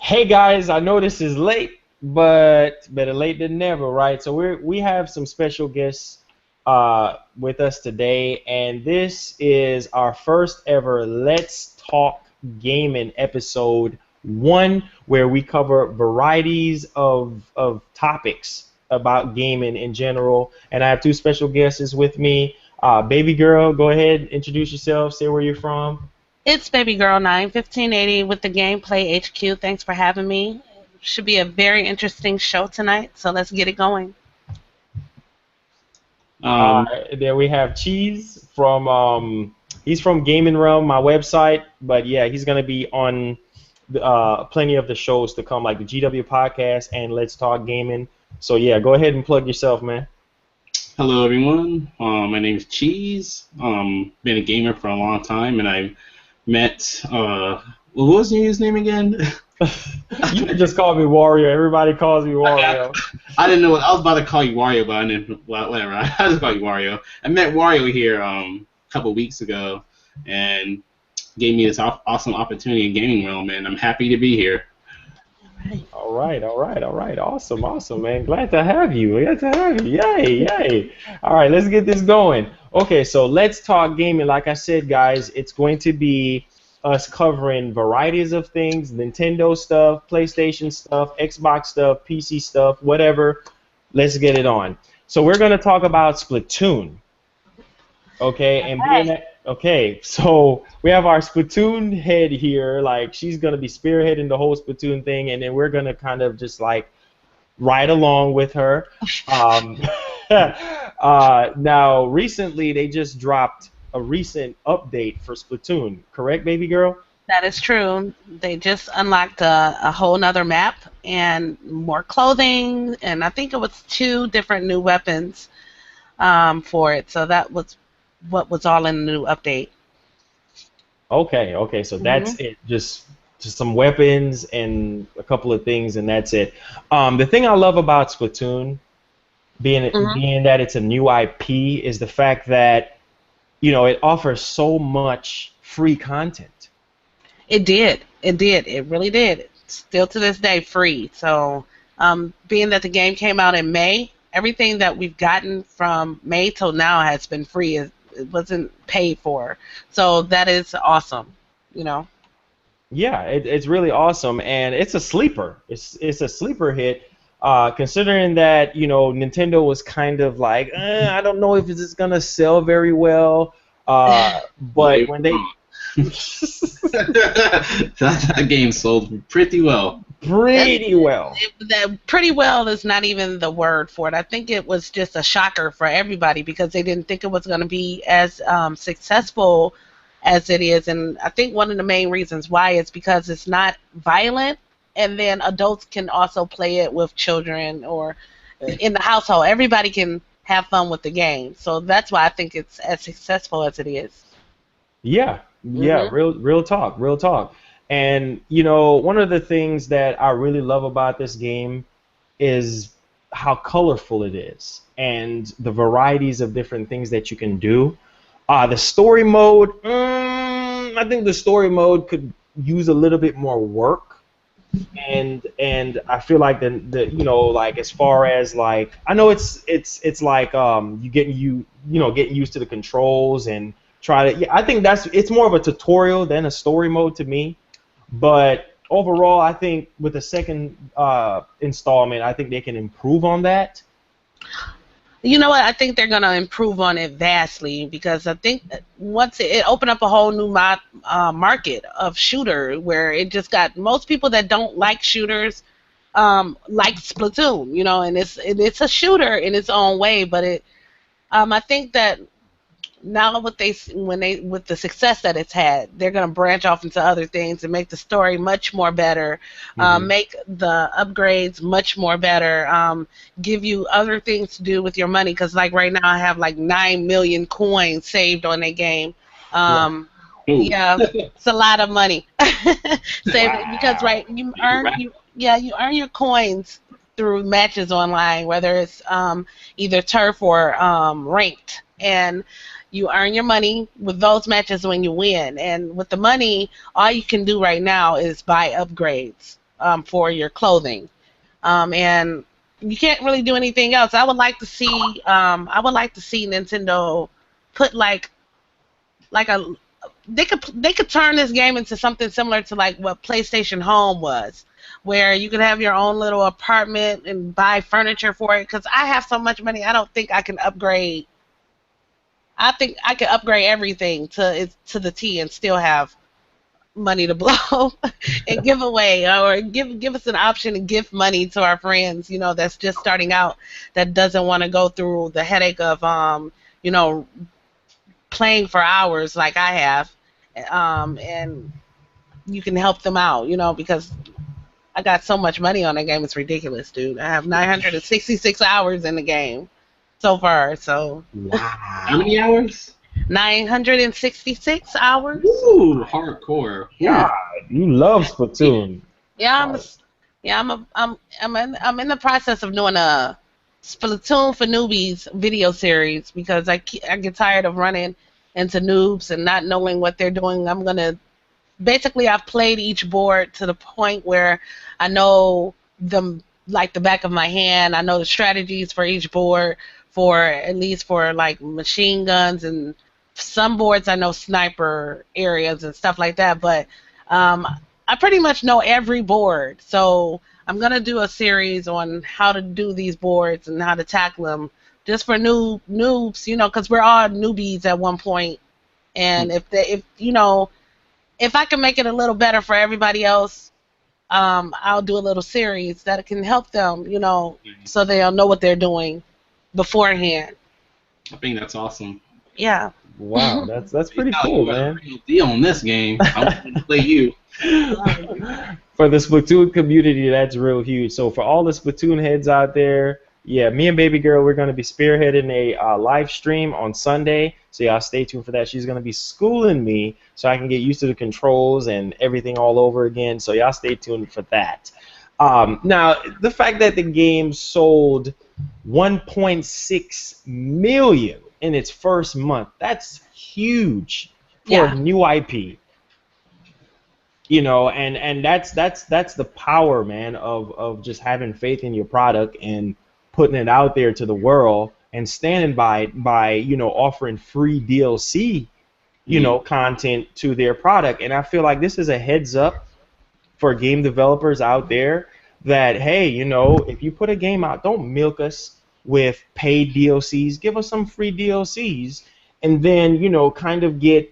Hey guys, I know this is late, but better late than never, right? So we have some special guests with us today, and this is our first ever Let's Talk Gaming episode one, where we cover varieties of topics about gaming in general. And I have two special guests with me. Baby girl, go ahead, introduce yourself, say where you're from. It's Baby Girl 91580 with the Gameplay HQ. Thanks for having me. Should be a very interesting show tonight, so let's get it going. Uh, Um, there we have Cheese from he's from Gaming Realm, my website, but yeah, he's gonna be on plenty of the shows to come, like the GW podcast and Let's Talk Gaming. So yeah, go ahead and plug yourself, man. Hello, everyone. My name is Cheese. Been a gamer for a long time, and I met. What was his name again? You can just call me Wario. Everybody calls me Wario. I didn't know. I was about to call you Wario, but I didn't. Well, whatever. I just call you Wario. I met Wario here a couple weeks ago, and gave me this awesome opportunity in gaming realm, and I'm happy to be here. All right, all right, all right. Awesome, awesome, man. Glad to have you. Glad to have you. Yay, yay. All right, let's get this going. Okay, so let's talk gaming. Like I said, guys, it's going to be us covering varieties of things, Nintendo stuff, PlayStation stuff, Xbox stuff, PC stuff, whatever. Let's get it on. So we're going to talk about Splatoon. Okay, and being that, okay, so we have our Splatoon head here, like she's gonna be spearheading the whole Splatoon thing, and then we're gonna kind of just like ride along with her. Um, now, recently they just dropped a recent update for Splatoon, correct, baby girl? That is true. They just unlocked a whole nother map and more clothing, and I think it was two different new weapons for it. So that was what was all in the new update. Okay, okay, so that's hmm it. Just some weapons and a couple of things, and that's it. The thing I love about Splatoon, hmm being that it's a new IP, is the fact that it offers so much free content. It did. It did. It really did. Still to this day, free. So, being that the game came out in May, everything that we've gotten from May till now has been free. It wasn't paid for. So that is awesome. You know. Yeah, it's really awesome, and it's a sleeper. It's a sleeper hit, considering that Nintendo was kind of like, I don't know if it's gonna sell very well, Well, they but when they that game sold pretty well. That's, pretty well. that pretty well is not even the word for it. I think it was just a shocker for everybody because they didn't think it was going to be as successful as it is. And I think one of the main reasons why is because it's not violent, and then adults can also play it with children or in the household. Everybody can have fun with the game. So that's why I think it's as successful as it is. Yeah, yeah, hmm real talk, real talk. And one of the things that I really love about this game is how colorful it is and the varieties of different things that you can do. The story mode, I think the story mode could use a little bit more work, and I feel like the like as far as like I know it's like getting used to the controls and try to, yeah, I think it's more of a tutorial than a story mode to me. But overall, I think with the second installment, I think they can improve on that. You know what? I think they're going to improve on it vastly because I think that once it opened up a whole new market of shooter where it just got most people that don't like shooters like Splatoon, and it's a shooter in its own way, but I think that now with the success that it's had, they're going to branch off into other things and make the story much more better, Hmm. make the upgrades much more better, give you other things to do with your money. Because like right now, I have like 9 million coins saved on a game. Wow. Um, Ooh. yeah, it's a lot of money saved because Wow. right you earn your coins through matches online, whether it's either turf or ranked, and you earn your money with those matches when you win. And with the money, all you can do right now is buy upgrades. for your clothing, and you can't really do anything else. I would like to see Nintendo put like a they could turn this game into something similar to like what PlayStation Home was, where you could have your own little apartment and buy furniture for it. Because I have so much money, I don't think I can upgrade. I think I could upgrade everything to the T and still have money to blow and give away, or give us an option to give money to our friends, that's just starting out, that doesn't want to go through the headache of you know playing for hours like I have, and you can help them out, because I got so much money on that game, it's ridiculous, dude. I have 966 hours in the game so far, so. Wow. How many hours? 966 hours. Ooh, hardcore. God, you love Splatoon. Yeah, I'm in the process of doing a Splatoon for Newbies video series, because I get tired of running into noobs and not knowing what they're doing. Basically, I've played each board to the point where I know them like the back of my hand. I know the strategies for each board, at least for like machine guns, and some boards I know sniper areas and stuff like that. But I pretty much know every board. So I'm going to do a series on how to do these boards and how to tackle them, just for noobs, because we're all newbies at one point. And if I can make it a little better for everybody else, I'll do a little series that can help them, so they'll know what they're doing beforehand. I think that's awesome. Yeah. Wow, that's pretty cool, man. Real deal on this game. I want to play you. For the Splatoon community, that's real huge. So for all the Splatoon heads out there, yeah, me and Baby Girl, we're going to be spearheading a live stream on Sunday. So y'all stay tuned for that. She's going to be schooling me so I can get used to the controls and everything all over again. So y'all stay tuned for that. Now, the fact that the game sold 1.6 million in its first month, that's huge for a new IP. And that's the power, man, of just having faith in your product and putting it out there to the world and standing by offering free DLC, content to their product. And I feel like this is a heads up for game developers out there that, hey, if you put a game out, don't milk us with paid DLCs. Give us some free DLCs, and then kind of get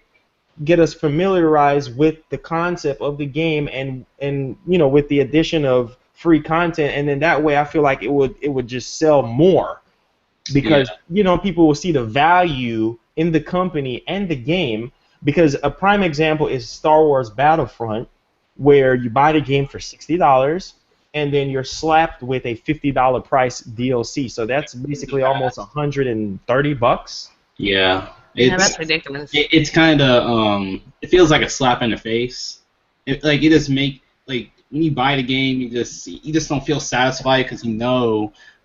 us familiarized with the concept of the game, and with the addition of free content, and then that way I feel like it would just sell more, because people will see the value in the company and the game. Because a prime example is Star Wars Battlefront, where you buy the game for $60 and then you're slapped with a $50 price DLC. So that's basically almost $130. Yeah. That's ridiculous. It's kind of it feels like a slap in the face. It just when you buy the game, you just don't feel satisfied, because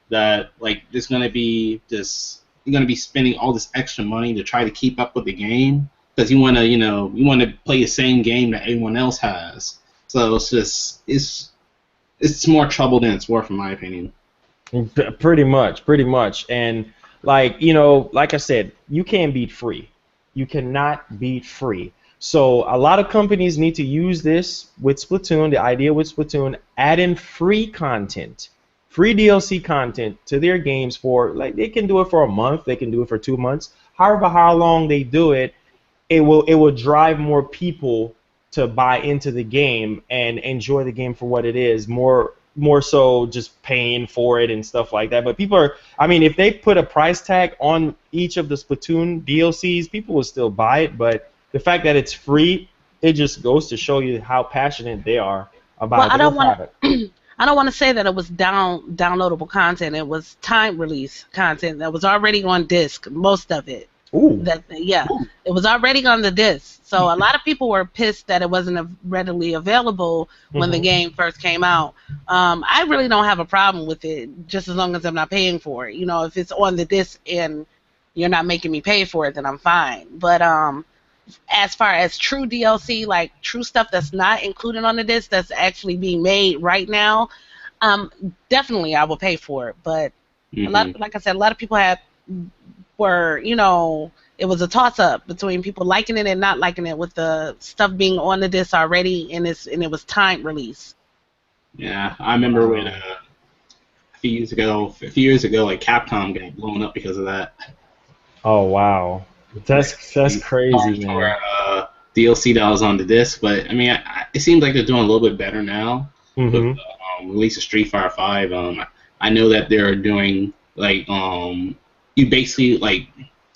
that there's gonna be you're gonna be spending all this extra money to try to keep up with the game, because you wanna play the same game that everyone else has. So it's more trouble than it's worth, in my opinion. Pretty much. And like I said, you can't beat free. You cannot beat free. So a lot of companies need to use this with Splatoon, the idea with Splatoon, add in free content, free DLC content to their games for, they can do it for a month, they can do it for 2 months. However, how long they do it, it will drive more people to buy into the game and enjoy the game for what it is, more so just paying for it and stuff like that. But people if they put a price tag on each of the Splatoon DLCs, people will still buy it. But the fact that it's free, it just goes to show you how passionate they are about their product. I don't want to say that it was downloadable content. It was time release content that was already on disc, most of it. Ooh. It was already on the disc. So a lot of people were pissed that it wasn't readily available when the game first came out. I really don't have a problem with it, just as long as I'm not paying for it. If it's on the disc and you're not making me pay for it, then I'm fine. But as far as true DLC, like true stuff that's not included on the disc, that's actually being made right now, definitely I will pay for it. But a lot, like I said, a lot of people were, it was a toss up between people liking it and not liking it, with the stuff being on the disc already, and it was timed release. Yeah, I remember when a few years ago, like Capcom got blown up because of that. Oh wow, that's crazy, man. DLC that was on the disc, but I mean, it seems like they're doing a little bit better now with the release of Street Fighter V. I know that they're doing like you basically like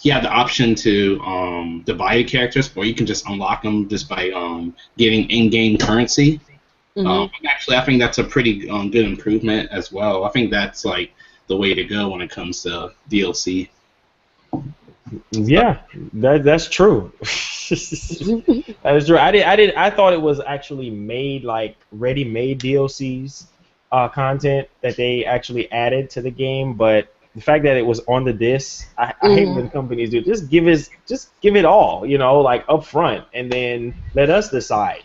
you have the option to divide the characters, or you can just unlock them just by getting in-game currency. Actually, I think that's a pretty good improvement as well. I think that's like the way to go when it comes to DLC. Yeah, that's true. That is true. I thought it was actually made, like ready-made DLCs content that they actually added to the game, but the fact that it was on the disc, I hate when companies do. Just give it all, like up front, and then let us decide,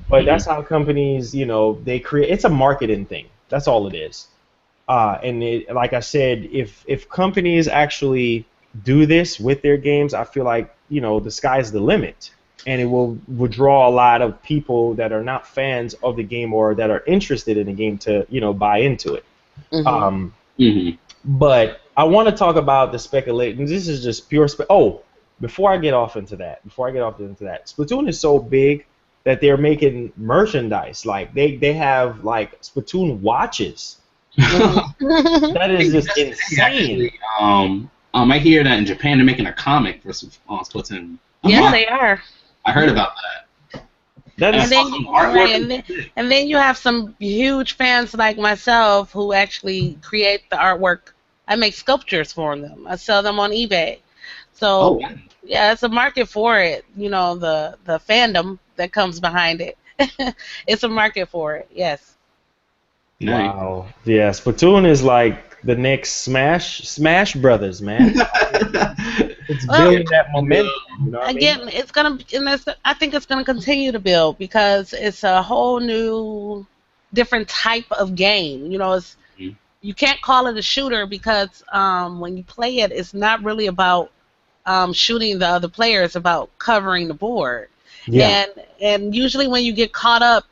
But that's how companies, they create. It's a marketing thing. That's all it is. And like I said, if companies actually do this with their games, I feel like the sky's the limit, and it will draw a lot of people that are not fans of the game or that are interested in the game to buy into it. But I want to talk about the speculation. This is just pure before I get off into that, Splatoon is so big that they're making merchandise. Like they have like Splatoon watches. That is just insane. Actually, I hear that in Japan they're making a comic for Splatoon. Yes, they are. I heard about that. And then you have some huge fans like myself who actually create the artwork. I make sculptures for them. I sell them on eBay. So yeah, it's a market for it. The fandom that comes behind it. It's a market for it. Yes. Wow. Yeah, Splatoon is like the next Smash Brothers, man. It's building that momentum. Again, it's gonna. I think it's gonna continue to build because it's a whole new, different type of game. You can't call it a shooter because when you play it, it's not really about shooting the other player. It's about covering the board. Yeah. And usually when you get caught up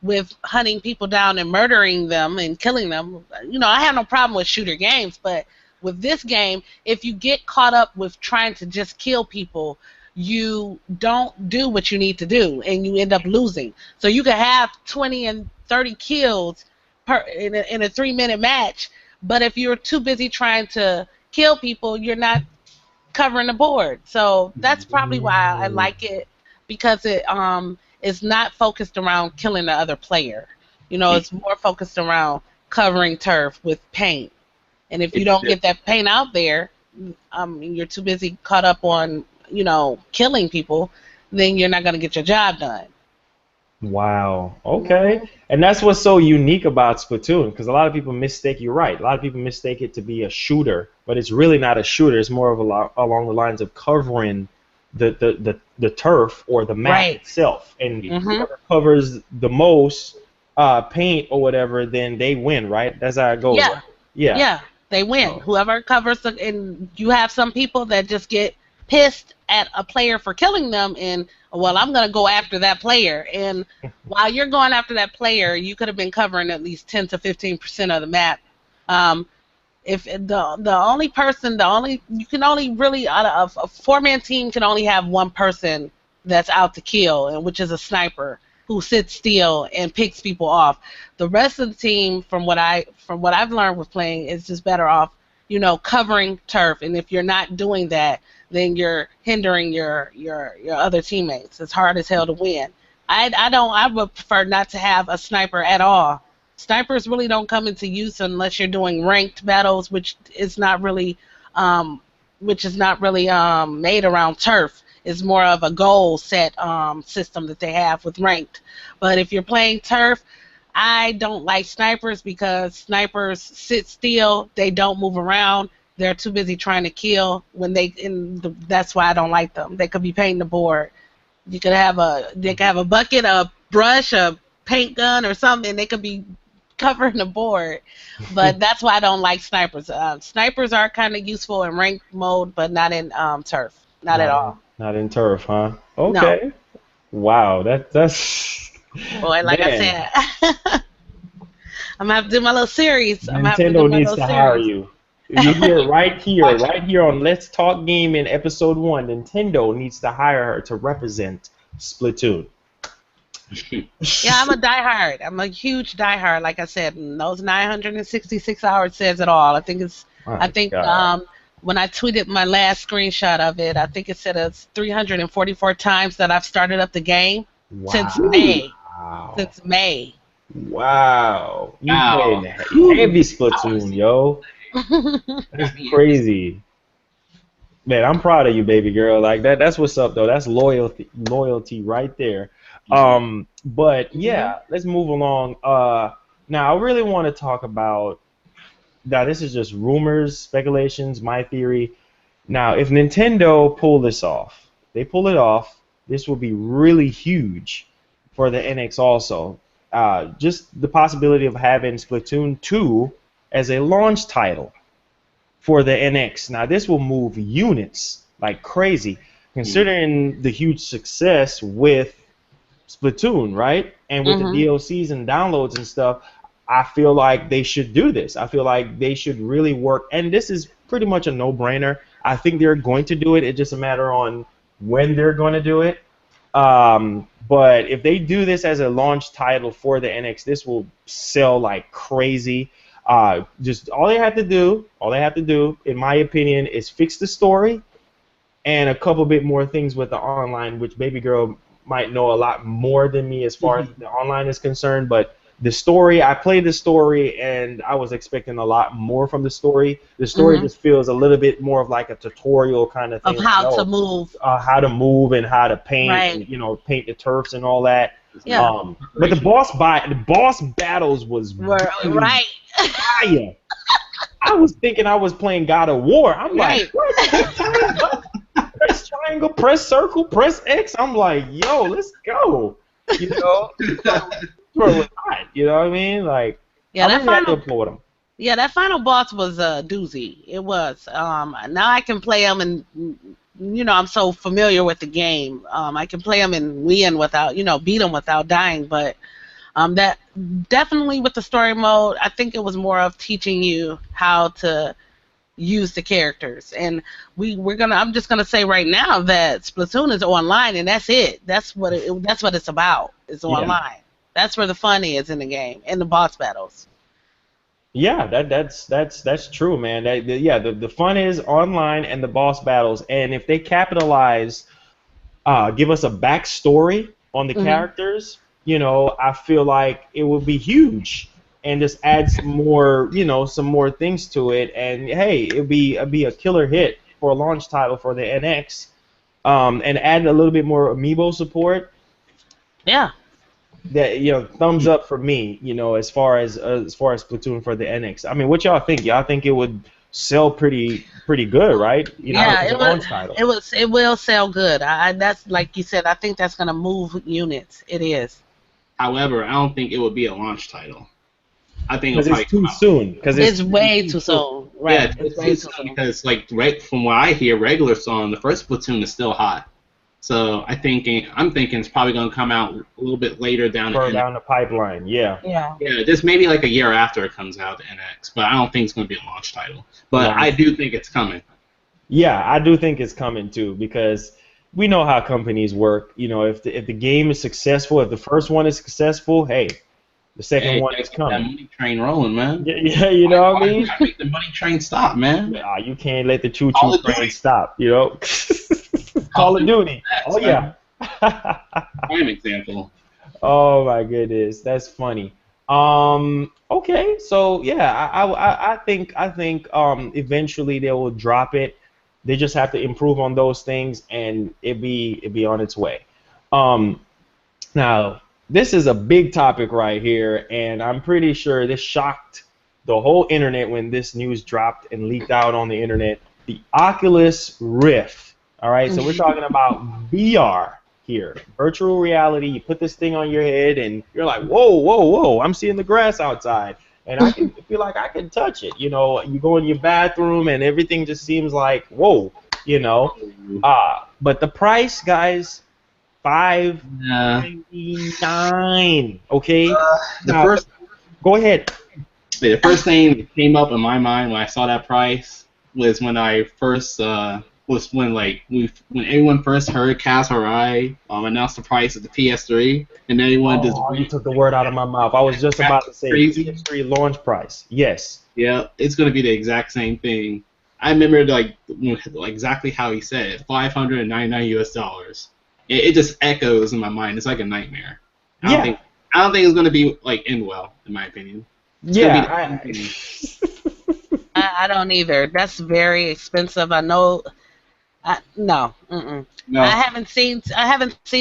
with hunting people down and murdering them and killing them, I have no problem with shooter games, but with this game, if you get caught up with trying to just kill people, you don't do what you need to do, and you end up losing. So you can have 20 and 30 kills in a 3-minute match, but if you're too busy trying to kill people, you're not covering the board. So that's probably why I like it, because it is not focused around killing the other player. It's more focused around covering turf with paint. And if you don't get that paint out there, you're too busy caught up on, killing people, then you're not going to get your job done. Wow. Okay. And that's what's so unique about Splatoon, because a lot of people mistake. You're right. A lot of people mistake it to be a shooter, but it's really not a shooter. It's more of along the lines of covering the turf or the map itself, and whoever covers the most paint or whatever, then they win. Right? That's how it goes. Yeah. Right? Yeah. Yeah. They win. Whoever covers and you have some people that just get pissed at a player for killing them, and I'm going to go after that player. And while you're going after that player, you could have been covering at least 10 to 15% of the map. If the only person, you can only really, out of a 4-man team, can only have one person that's out to kill, and which is a sniper who sits still and picks people off. The rest of the team, from what I've learned with playing, is just better off, covering turf. And if you're not doing that, then you're hindering your other teammates. It's hard as hell to win. I would prefer not to have a sniper at all. Snipers really don't come into use unless you're doing ranked battles, which is not really made around turf. It's more of a goal set system that they have with ranked. But if you're playing turf, I don't like snipers because snipers sit still. They don't move around. they're too busy trying to kill when that's why I don't like them. They could be painting the board. They could have a bucket, a brush, a paint gun, or something. And they could be covering the board. But that's why I don't like snipers. Snipers are kind of useful in ranked mode, but not in turf. Not at all. Not in turf, huh? No. Okay. Wow, that's Boy, like I man. said, I'm gonna have to do my little series. Nintendo needs to hire you. You hear it right here on Let's Talk Gaming episode 1. Nintendo needs to hire her to represent Splatoon. Yeah, I'm a diehard. I'm a huge diehard. Like I said, and those 966 hours says it all. I think when I tweeted my last screenshot of it, I think it said it's 344 times that I've started up the game since May. Since May. Wow. You playing heavy Splatoon, yo. That's crazy. Man, I'm proud of you, baby girl. Like that's what's up though. That's loyalty right there. But yeah, let's move along. Now I really want to talk about. Now this is just rumors, speculations, my theory. Now if Nintendo pull this off, they pull it off, this will be really huge for the NX also. Just the possibility of having Splatoon 2 as a launch title for the NX. Now this will move units like crazy, considering the huge success with Splatoon, right? And with the DLCs and downloads and stuff, I feel like they should do this. I feel like they should really work, and this is pretty much a no-brainer. I think they're going to do it. It's just a matter on when they're going to do it. But if they do this as a launch title for the NX, this will sell like crazy. Just all they have to do, in my opinion, is fix the story and a couple bit more things with the online, which baby girl might know a lot more than me as far as the online is concerned. But the story, I played the story and I was expecting a lot more from the story. The story just feels a little bit more of like a tutorial kind of thing. Of how to move. How to move and how to paint, and, paint the turfs and all that. Yeah. But the boss battles was right. fire. I was thinking I was playing God of War. I'm like, what? Press triangle, press circle, press X. I'm like, yo, let's go. You know, hot. You know what I mean? Like, yeah, I really had to applaud him. Yeah, that final boss was a doozy. It was. Now I can play him, and I'm so familiar with the game. I can play him and win without, beat him without dying. But that definitely with the story mode, I think it was more of teaching you how to use the characters. And I'm just gonna say right now that Splatoon is online, and that's it. That's what it's about. It's online. That's where the fun is in the game, and the boss battles. Yeah, that's true, man. The fun is online and the boss battles, and if they capitalize, give us a backstory on the characters, I feel like it would be huge, and just add some more, some more things to it, and hey, it'd be a killer hit for a launch title for the NX, and add a little bit more amiibo support. Yeah. That thumbs up for me, as far as Splatoon for the NX. I mean, what y'all think? Y'all think it would sell pretty good, right? It will sell good. That's like you said. I think that's gonna move units. It is. However, I don't think it would be a launch title. I think it's too soon. Because it's way too soon. Right. Yeah, it's way too soon because from what I hear, regular song, the first Splatoon is still hot. So I'm thinking it's probably going to come out a little bit later down the pipeline. Yeah. Yeah, just maybe like a year after it comes out, the NX. But I don't think it's going to be a launch title. But I do think it's coming. Yeah, I do think it's coming too, because we know how companies work. If the game is successful, if the first one is successful, hey, the second one is coming. That money train rolling, man. Yeah, you know what I mean? I make the money train stop, man. You can't let the choo-choo train stop, Call of Duty. Oh, yeah. Prime example. Oh, my goodness. That's funny. Okay, so, yeah, I think eventually they will drop it. They just have to improve on those things, and it be on its way. Now, this is a big topic right here, and I'm pretty sure this shocked the whole internet when this news dropped and leaked out on the internet. The Oculus Rift. All right, so we're talking about VR here, virtual reality. You put this thing on your head, and you're like, whoa, whoa, whoa! I'm seeing the grass outside, and I can feel like I can touch it. You know, you go in your bathroom, and everything just seems like whoa. You know, but the price, guys, $599. Okay. The Now, first go ahead. the first thing that came up in my mind when I saw that price was when I first was when when everyone first heard Kaz Hirai announce the price of the PS3, and everyone just You took the word out of my mouth. I was just about to say crazy. PS3 launch price. Yes. Yeah, it's gonna be the exact same thing. I remember like exactly how he said it, $599. It just echoes in my mind. It's like a nightmare. I don't think it's gonna be like end well, in my opinion. I don't either. That's very expensive. I know. No. No. I haven't seen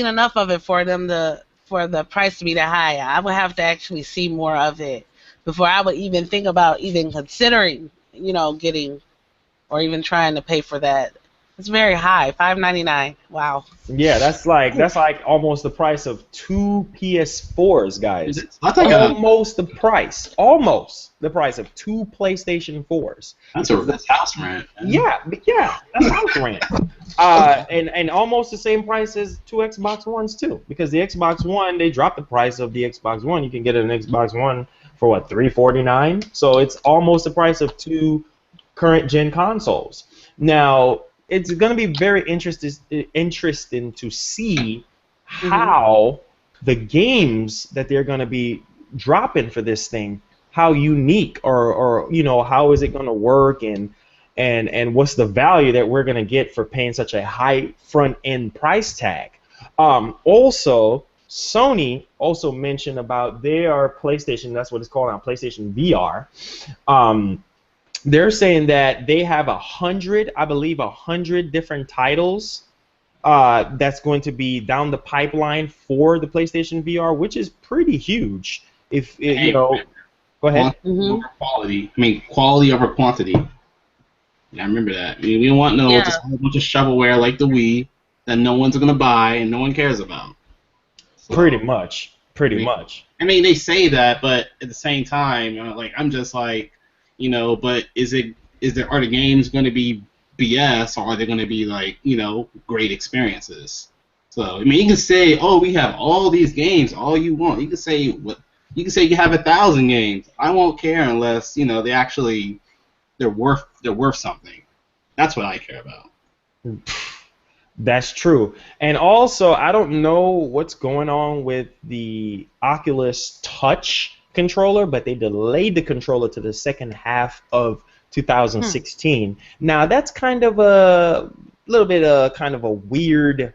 enough of it for the price to be that high. I would have to actually see more of it before I would even think about even considering, getting or even trying to pay for that. It's very high, $599. Wow. Yeah, that's like almost the price of 2 PS4s, guys. That's like almost the price of 2 PlayStation 4s. That's house rent. Yeah, that's house rent. And almost the same price as 2 Xbox Ones too, because the Xbox One, they dropped the price of the Xbox One. You can get an Xbox One for what, $349? So it's almost the price of 2 current gen consoles. Now, it's going to be very interesting to see how the games that they're going to be dropping for this thing, how unique or how is it going to work, and what's the value that we're going to get for paying such a high front end price tag. Also, Sony also mentioned about their PlayStation, that's what it's called now, PlayStation VR. They're saying that they have 100 different titles that's going to be down the pipeline for the PlayStation VR, which is pretty huge. Go ahead. Quality over quantity. Yeah, I remember that. We don't want just a whole bunch of shovelware like the Wii that no one's gonna buy and no one cares about. So, pretty much. I mean, they say that, but at the same time, I'm just like. But are the games going to be BS, or are they going to be great experiences? So I mean, you can say, oh, we have all these games, all you want. You can say you have 1,000 games. I won't care unless they're worth something. That's what I care about. That's true. And also, I don't know what's going on with the Oculus Touch controller, but they delayed the controller to the second half of 2016. Now that's kind of a little bit kind of a weird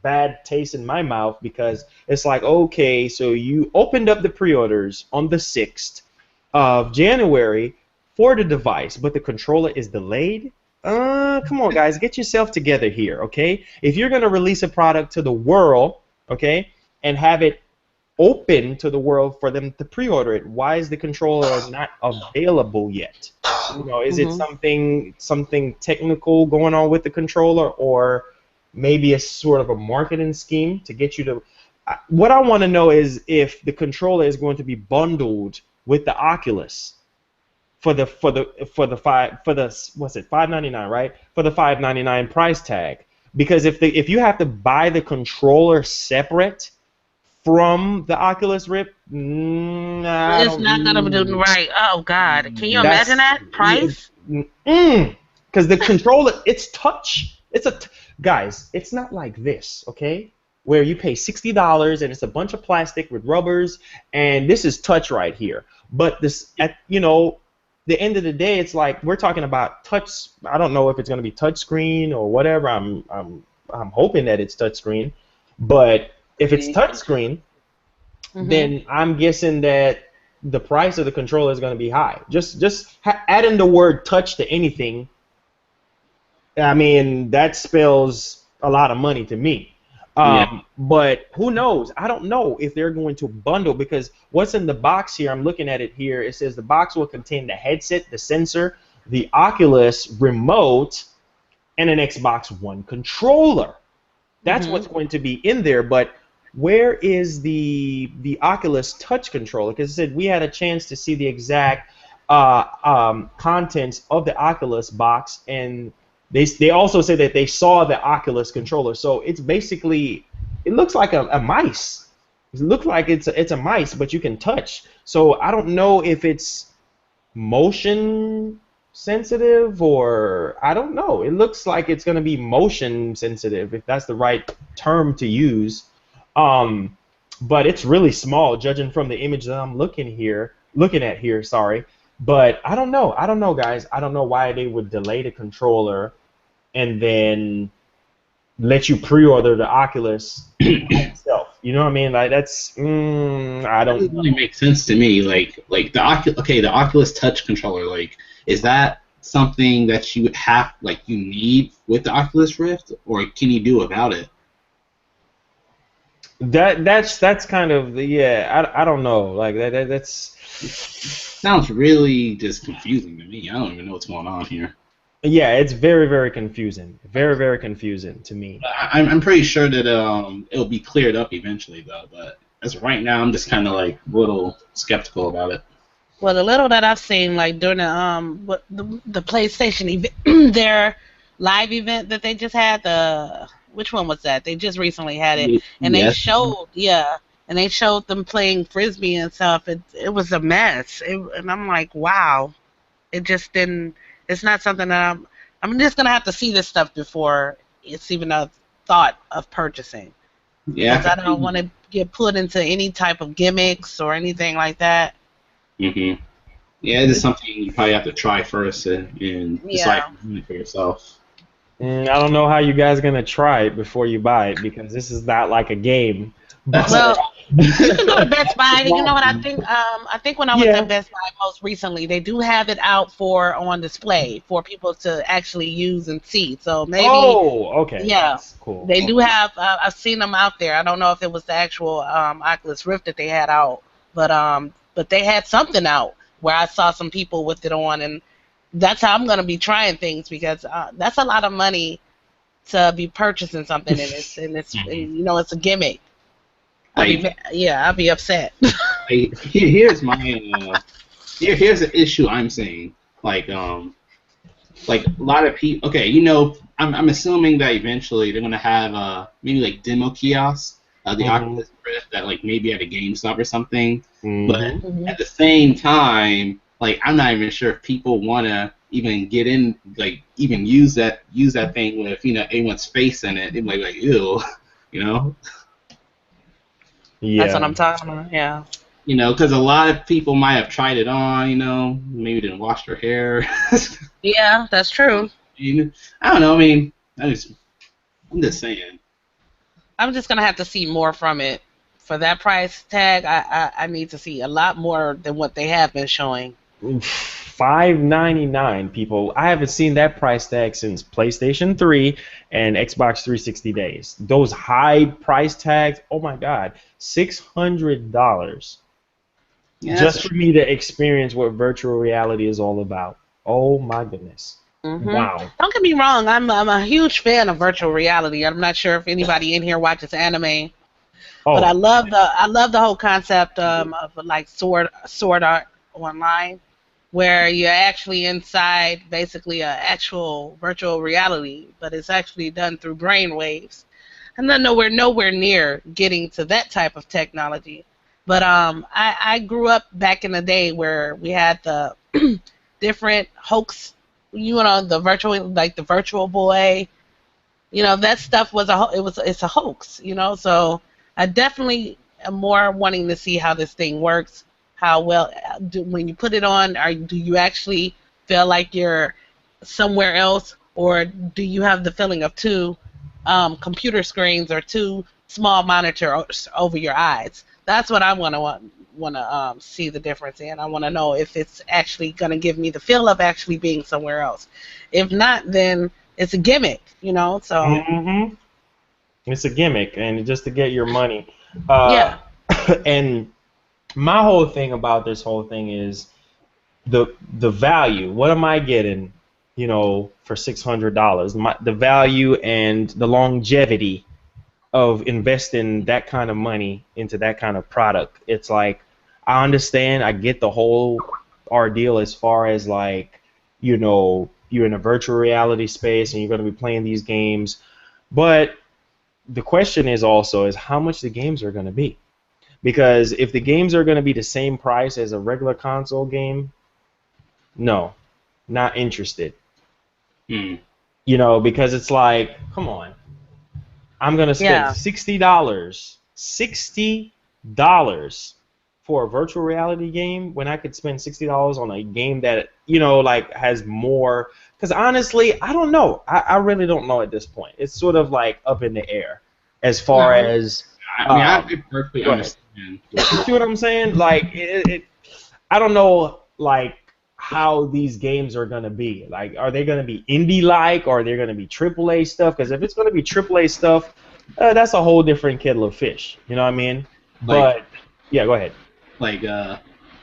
bad taste in my mouth, because it's like, okay, so you opened up the pre-orders on the 6th of January for the device, but the controller is delayed. Come on, guys, get yourself together here, okay? If you're gonna release a product to the world, okay, and have it open to the world for them to pre-order it, why is the controller not available yet? Is it something technical going on with the controller, or maybe a sort of a marketing scheme to get you to? What I want to know is if the controller is going to be bundled with the Oculus for the what's it, $599, right? For the $599 price tag, because if you have to buy the controller separate from the Oculus Rift, it's not gonna do right. Oh God, can you imagine that price? Because the controller, it's touch. Guys, it's not like this, okay? Where you pay $60 and it's a bunch of plastic with rubbers, and this is touch right here. But this, the end of the day, it's like we're talking about touch. I don't know if it's gonna be touch screen or whatever. I'm hoping that it's touch screen, but if it's touchscreen, then I'm guessing that the price of the controller is going to be high. Just adding the word touch to anything, I mean, that spells a lot of money to me. Yeah. But who knows? I don't know if they're going to bundle, because what's in the box here, I'm looking at it here. It says the box will contain the headset, the sensor, the Oculus remote, and an Xbox One controller. That's Hmm. what's going to be in there. But where is the Oculus Touch controller? Because it said we had a chance to see the exact contents of the Oculus box, and they also say that they saw the Oculus controller. So it's basically, it looks like a mice. It looks like it's a mice, but you can touch. So I don't know if it's motion sensitive, or I don't know. It looks like it's going to be motion sensitive, if that's the right term to use. Um, but it's really small, judging from the image that I'm looking at here. Sorry, but I don't know. I don't know, guys. I don't know why they would delay the controller and then let you pre-order the Oculus itself. You know what I mean? Like that's, I That don't doesn't know. really make sense to me. Like the the Oculus Touch controller. Like, is that something that you would have, like, you need with the Oculus Rift, or can you do without it? That's kind of the, yeah. I don't know, like that's Sounds really just confusing to me. I don't even know what's going on here. yeah. It's very very confusing, very confusing to me. I'm pretty sure that it'll be cleared up eventually though. But as of right now, I'm just kind of like a little skeptical about it. Well, the little that I've seen, like during the PlayStation event, their live event that they just had, which one was that? They just recently had it, and they Yes. showed, yeah, and they showed them playing frisbee and stuff. It was a mess, and I'm like, wow, it just didn't. It's not something that I'm just gonna have to see this stuff before it's even a thought of purchasing, because Yeah. I don't want to get put into any type of gimmicks or anything like that. Mm-hmm. Yeah, it is something you probably have to try first and decide Yeah. for yourself. I don't know how you guys gonna try it before you buy it, because this is not like a game. That's But Well, you can go to Best Buy. You know what I think? I think when I was yeah. at Best Buy most recently, they do have it out for on display for people to actually use and see. So maybe, Oh, okay, yeah, that's cool. they do Okay. have. I've seen them out there. I don't know if it was the actual Oculus Rift that they had out, but they had something out where I saw some people with it on, and that's how I'm gonna be trying things, because that's a lot of money to be purchasing something, and Mhm. you know, it's a gimmick. Like, I'll be upset. here's my here's the issue I'm seeing. Like a lot of people. Okay, I'm assuming that eventually they're gonna have maybe like demo kiosks of the Mhm. Oculus Rift that, like, maybe at a GameStop or something. But Mhm. Hmm. at the same time, like, I'm not even sure if people wanna even get in, like, even use that thing with anyone's face in it. They'd be like ew, you know. That's what Yeah. I'm talking about. Yeah. Because a lot of people might have tried it on, maybe didn't wash their hair. Yeah, that's true. I don't know. I mean, I'm just saying. I'm just gonna have to see more from it. For that price tag, I need to see a lot more than what they have been showing. $5.99, people. I haven't seen that price tag since PlayStation 3 and Xbox 360 days. Those high price tags, oh my God, $600 Yeah, just that's for me to experience what virtual reality is all about. Oh my goodness. Hmm. Wow. Don't get me wrong. I'm a huge fan of virtual reality. I'm not sure if anybody in here watches anime, but Oh, I love the whole concept of like sword art online, where you're actually inside basically a actual virtual reality, but it's actually done through brain waves. I'm not nowhere near getting to that type of technology. But I grew up back in the day where we had the different hoax, the virtual, like the Virtual Boy, that stuff was it's a hoax, so I definitely am more wanting to see how this thing works, how well when you put it on, do you actually feel like you're somewhere else, or do you have the feeling of two computer screens or two small monitors over your eyes? That's what I want to see the difference in. I want to know if it's actually going to give me the feel of actually being somewhere else. If not, then it's a gimmick. So mm-hmm. It's a gimmick, and just to get your money. Uh, Yeah. and my whole thing about this whole thing is the value. What am I getting? For $600, the value and the longevity of investing that kind of money into that kind of product. It's like I understand, I get the whole ordeal as far as like, you're in a virtual reality space and you're going to be playing these games, but the question is also is how much the games are going to be. Because if the games are going to be the same price as a regular console game, no, not interested. Hmm. Because it's like, come on, I'm gonna spend Yeah. $60 for a virtual reality game when I could spend $60 on a game that like has more. Because honestly, I don't know. I really don't know at this point. It's sort of like up in the air as far Mhm. as. I mean, I perfectly Go ahead. understand. You see what I'm saying? Like I don't know, like how these games are gonna be. Like, are they gonna be indie-like, or are they gonna be AAA stuff? Because if it's gonna be AAA stuff, that's a whole different kettle of fish. You know what I mean? Like, But yeah, go ahead. like,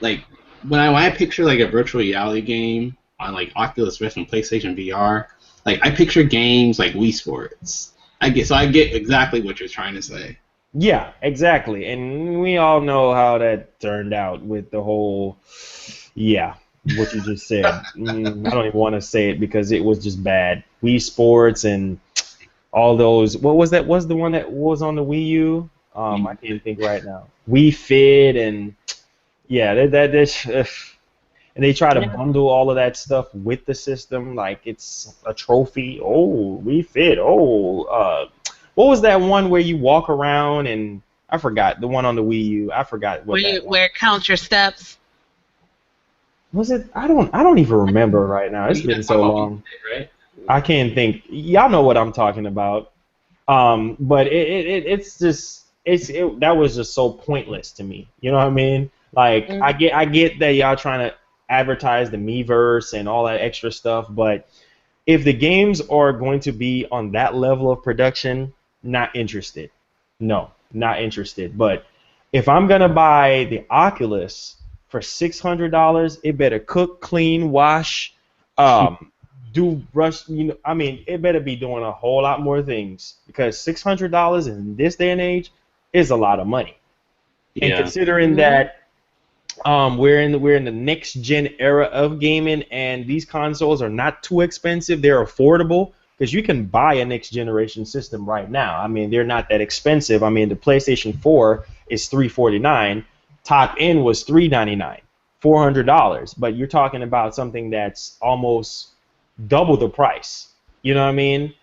like when I picture like a virtual reality game on like Oculus Rift and PlayStation VR, like I picture games like Wii Sports. I get exactly what you're trying to say. Yeah, exactly. And we all know how that turned out with the whole, yeah, what you just said. I don't even want to say it because it was just bad. Wii Sports and all those. What was that? Was the one that was on the Wii U? I can't think right now. Wii Fit and yeah, and they try to Yeah. bundle all of that stuff with the system like it's a trophy. Oh, Wii Fit. Oh, what was that one where you walk around and I forgot the one on the Wii U. I forgot what that was. Where it counts your steps. Was it? I don't even remember right now. It's You been guys talk so about long. music, right? I can't think. Y'all know what I'm talking about. But it's just that was just so pointless to me. You know what I mean? Like Mhm. I get that y'all trying to advertise the Miiverse and all that extra stuff, but if the games are going to be on that level of production, not interested. No, not interested. But if I'm gonna buy the Oculus for $600, it better cook, clean, wash, um, do brush. I mean, it better be doing a whole lot more things because $600 in this day and age is a lot of money. And Yeah. considering Mhm. that we're in the next gen era of gaming, and these consoles are not too expensive. They're affordable because you can buy a next generation system right now. I mean, they're not that expensive. I mean, the PlayStation 4 is $349. Top end was $399, $400. But you're talking about something that's almost double the price. You know what I mean?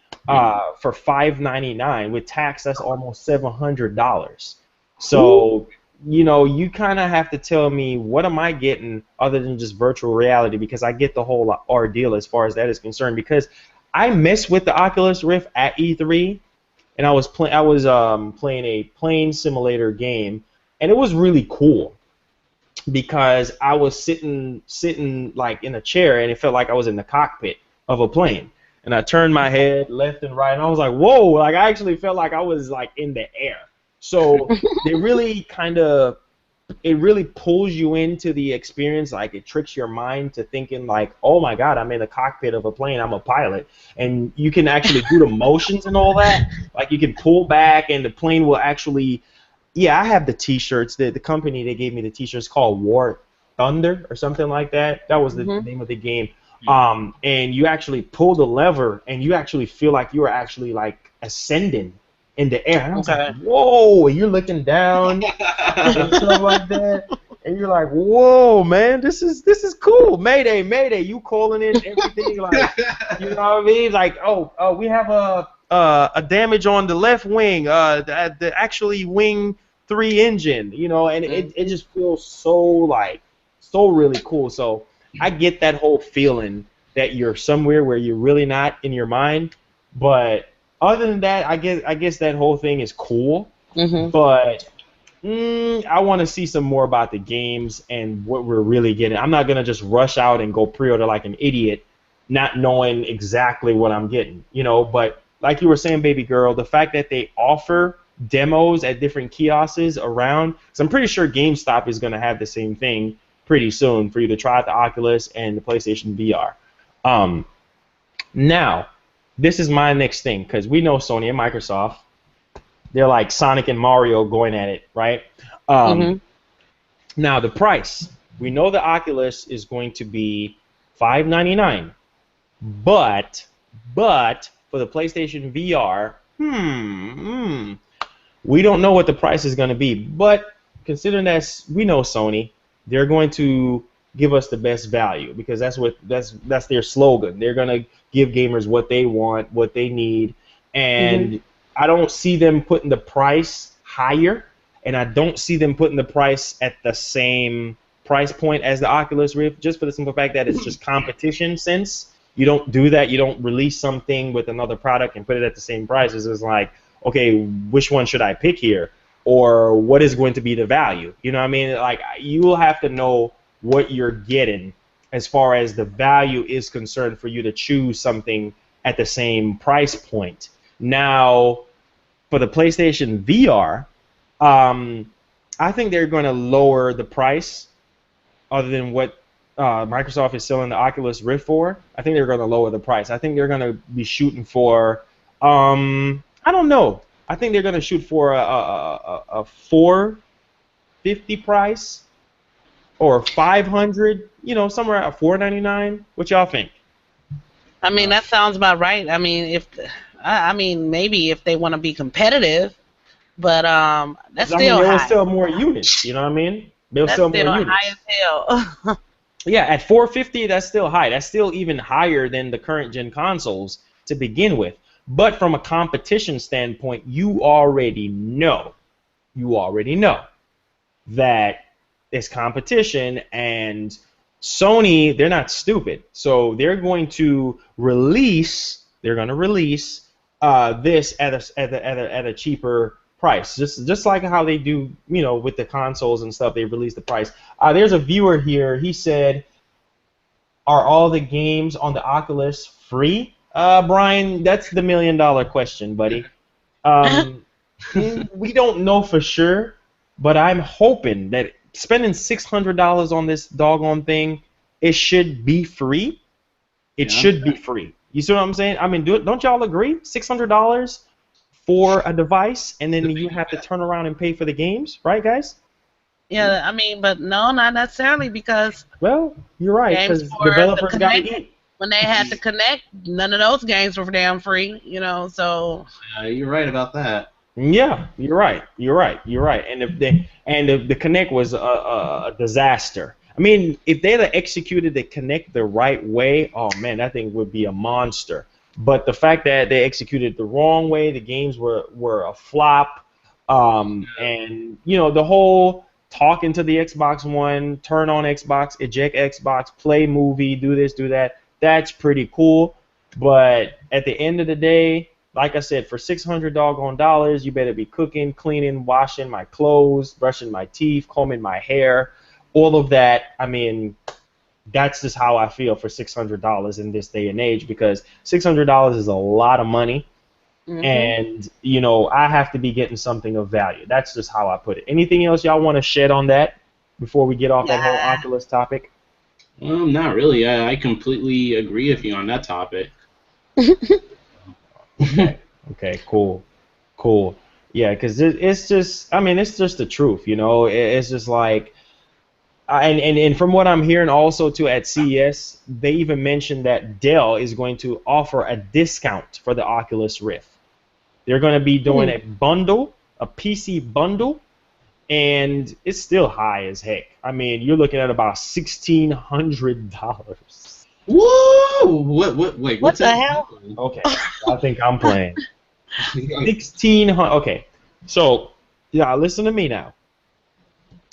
For $599 with tax, that's almost $700. So you kind of have to tell me what am I getting other than just virtual reality because I get the whole ordeal as far as that is concerned. Because I messed with the Oculus Rift at E3, and I was playing a plane simulator game, and it was really cool because I was sitting like in a chair, and it felt like I was in the cockpit of a plane. And I turned my head left and right, and I was like, "Whoa!" Like I actually felt like I was like in the air. So they really kind of it really pulls you into the experience. Like it tricks your mind to thinking like, oh my god, I'm in the cockpit of a plane, I'm a pilot. And you can actually do the motions and all that. Like you can pull back and the plane will actually, yeah, I have the t-shirts. The company that gave me the t-shirts called War Thunder or something like that. That was the Mhm. name of the game. And you actually pull the lever and you actually feel like you are actually like ascending in the air. And I was like, Okay. whoa, and you're looking down and stuff like that. And you're like, whoa, man, this is cool. Mayday, Mayday. You calling in everything like, you know what I mean? Like, we have a damage on the left wing, the actually wing 3 engine, and it Mhm. just feels so like so really cool. So I get that whole feeling that you're somewhere where you're really not in your mind, but other than that, I guess that whole thing is cool, Mhm. but I want to see some more about the games and what we're really getting. I'm not gonna just rush out and go pre-order like an idiot, not knowing exactly what I'm getting, But like you were saying, baby girl, the fact that they offer demos at different kiosks around, because I'm pretty sure GameStop is going to have the same thing pretty soon for you to try out the Oculus and the PlayStation VR. Now, this is my next thing, because we know Sony and Microsoft, they're like Sonic and Mario going at it, right? Now, the price. We know the Oculus is going to be $599, but for the PlayStation VR, we don't know what the price is going to be. But considering that we know Sony, they're going to give us the best value, because that's their slogan. They're going to give gamers what they want, what they need, and I don't see them putting the price higher, and I don't see them putting the price at the same price point as the Oculus Rift, just for the simple fact that it's just competition. Since you don't do that, you don't release something with another product and put it at the same price. It's like, okay, which one should I pick here, or what is going to be the value? You know what I mean? Like, you'll have to know what you're getting as far as the value is concerned for you to choose something at the same price point. Now, for the PlayStation VR, I think they're going to lower the price other than what Microsoft is selling the Oculus Rift for. I think they're going to lower the price. I think they're going to be shooting for, I don't know. I think they're going to shoot for a $450 price or $500, somewhere at $499. What y'all think? I mean, that sounds about right. I mean, maybe if they want to be competitive, but that's still they high. will sell more units. You know what I mean? They'll sell more units. High as hell. Yeah, at $450, that's still high. That's still even higher than the current gen consoles to begin with. But from a competition standpoint, you already know that it's competition, and Sony, they're not stupid. So they're going to release this at a cheaper price, just like how they do, with the consoles and stuff. They release the price. There's a viewer here. He said, "Are all the games on the Oculus free?" Brian, that's the $1 million question, buddy. We don't know for sure, but I'm hoping that spending $600 on this doggone thing, it should be free. It should be free. You see what I'm saying? I mean, don't y'all agree? $600 for a device, and then you have to turn around and pay for the games, right, guys? Yeah, I mean, but no, not necessarily, because... Well, you're right, because developers got to eat. When they had to connect, none of those games were damn free, so... You're right about that. Yeah, you're right. And if the Connect was a disaster. I mean, if they'd have executed the Connect the right way, oh man, that thing would be a monster. But the fact that they executed it the wrong way, the games were a flop, and the whole talking to the Xbox One, turn on Xbox, eject Xbox, play movie, do this, do that, that's pretty cool. But at the end of the day, like I said, for $600 dollars, you better be cooking, cleaning, washing my clothes, brushing my teeth, combing my hair, all of that. I mean, that's just how I feel for $600 in this day and age, because $600 is a lot of money, and I have to be getting something of value. That's just how I put it. Anything else y'all want to shed on that before we get off that whole Oculus topic? Well, not really. I completely agree with you on that topic. Okay, cool. Yeah, because it's just the truth, It's just like, and from what I'm hearing also too at CES, they even mentioned that Dell is going to offer a discount for the Oculus Rift. They're going to be doing a bundle, a PC bundle, and it's still high as heck. I mean, you're looking at about $1,600. Whoa! Wait, what the hell? Okay, I think I'm playing. 1,600. Okay, so yeah, listen to me now.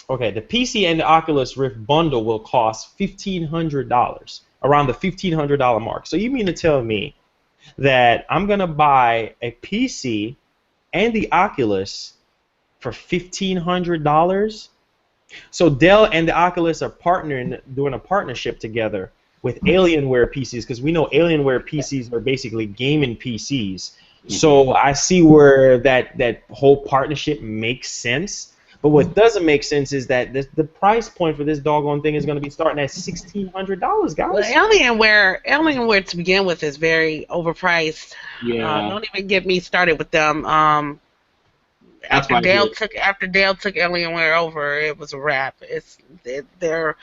Okay, the PC and the Oculus Rift bundle will cost $1,500, around the $1,500 mark. So you mean to tell me that I'm gonna buy a PC and the Oculus for $1,500? So Dell and the Oculus are doing a partnership together with Alienware PCs, because we know Alienware PCs are basically gaming PCs. So I see where that whole partnership makes sense. But what doesn't make sense is that the price point for this doggone thing is going to be starting at $1,600, Well, guys. Alienware to begin with is very overpriced. Yeah, Don't even get me started with them. that's why I hear. After Dale took Alienware over, it was a wrap. Their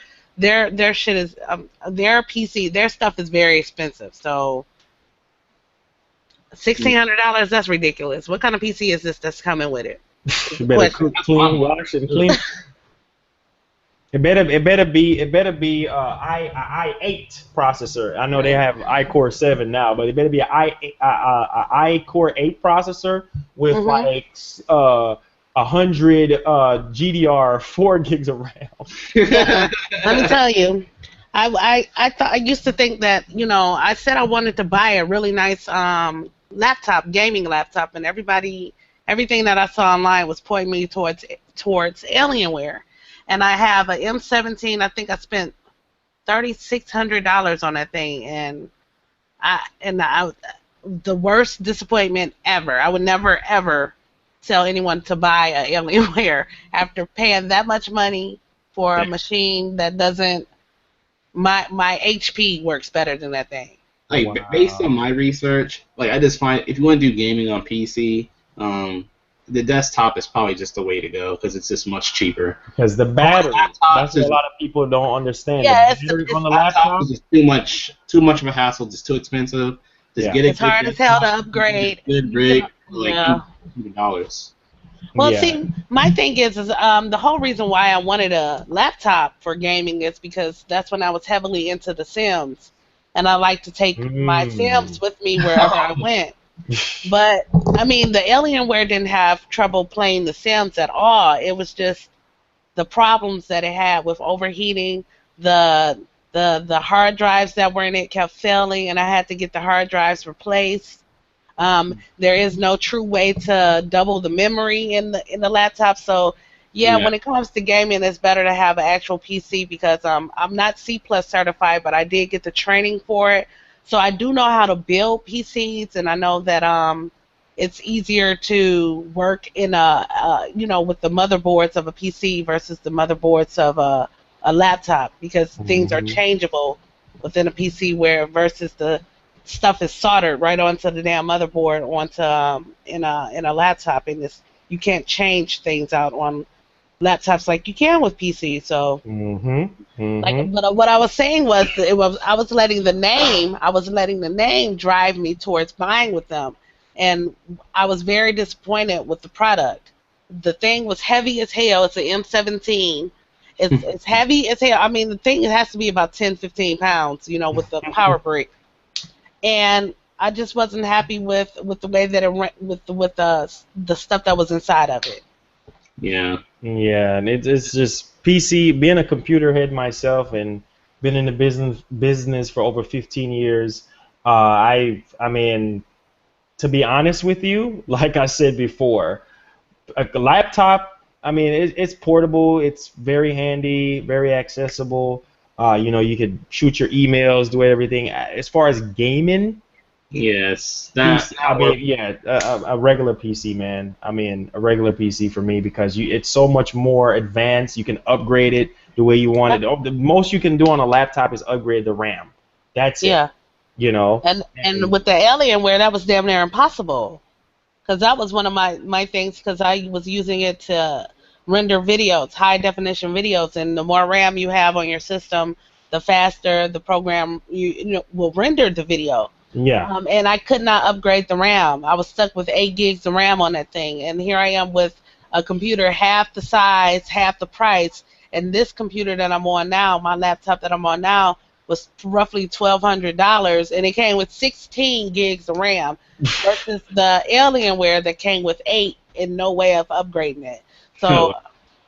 shit is their PC, their stuff is very expensive. So $1,600, that's ridiculous. What kind of PC is this that's coming with it? Is You the better question. cook, clean, wash, and clean. It better be i8 processor. I know they have iCore 7 now, but it better be iCore 8 processor with Hmm. like 100 GDR 4 gigs of RAM. Yeah, let me tell you. I thought I used to think that I said I wanted to buy a really nice laptop, gaming laptop, and everything that I saw online was pointing me towards Alienware, and I have a M17. I think I spent $3,600 on that thing, and I the worst disappointment ever. I would never ever tell anyone to buy a Alienware after paying that much money for a machine that doesn't. My HP works better than that thing. Like based on Wow. my research, like I just find if you want to do gaming on PC, the desktop is probably just the way to go because it's just much cheaper. Because the On battery, that's laptops, what is a lot of people don't understand. The Yeah, battery on the laptops laptop, is just too much of a hassle, just too expensive. Just yeah, get a it's good hard as hell to desktop, get a upgrade. good You can, rig for like yeah. $200. Well, yeah. see, my thing is the whole reason why I wanted a laptop for gaming is because that's when I was heavily into The Sims, and I like to take my Mm. Sims with me wherever I went. But I mean, the Alienware didn't have trouble playing The Sims at all. It was just the problems that it had with overheating. The the hard drives that were in it kept failing, and I had to get the hard drives replaced. There is no true way to double the memory in the laptop. So yeah, Yeah, when it comes to gaming, it's better to have an actual PC because I'm not C plus certified, but I did get the training for it. So I do know how to build PCs, and I know that it's easier to work in with the motherboards of a PC versus the motherboards of a laptop because things are Mhm. changeable within a PC where versus the stuff is soldered right onto the damn motherboard onto in a laptop, and this you can't change things out on laptops like you can with PC. So Mhm. like, Mhm. but what I was saying was that it was I was letting the name drive me towards buying with them, and I was very disappointed with the product. The thing was heavy as hell. It's an M17. It's heavy as hell. I mean, the thing has to be about 10, 15 pounds, with the power brick, and I just wasn't happy with the way that it went with the stuff that was inside of it. yeah. Yeah, and it's just PC. Being a computer head myself and been in the business for over 15 years. I mean, to be honest with you, like I said before, a laptop. I mean, it's portable. It's very handy, very accessible. You could shoot your emails, do everything. As far as gaming, Yes, PC, I that work. mean, yeah, a regular PC, man. I mean, a regular PC for me because it's so much more advanced. You can upgrade it the way you want Yep. it. The most you can do on a laptop is upgrade the RAM. That's it. Yeah, You know. and And with the Alienware, that was damn near impossible. Because that was one of my things because I was using it to render videos, high definition videos, and the more RAM you have on your system, the faster the program will render the video. yeah, And I could not upgrade the RAM. I was stuck with 8 gigs of RAM on that thing, and here I am with a computer half the size, half the price. And this computer that I'm on now, my laptop that I'm on now, was roughly $1,200, and it came with 16 gigs of RAM versus the Alienware that came with 8 and no way of upgrading it. So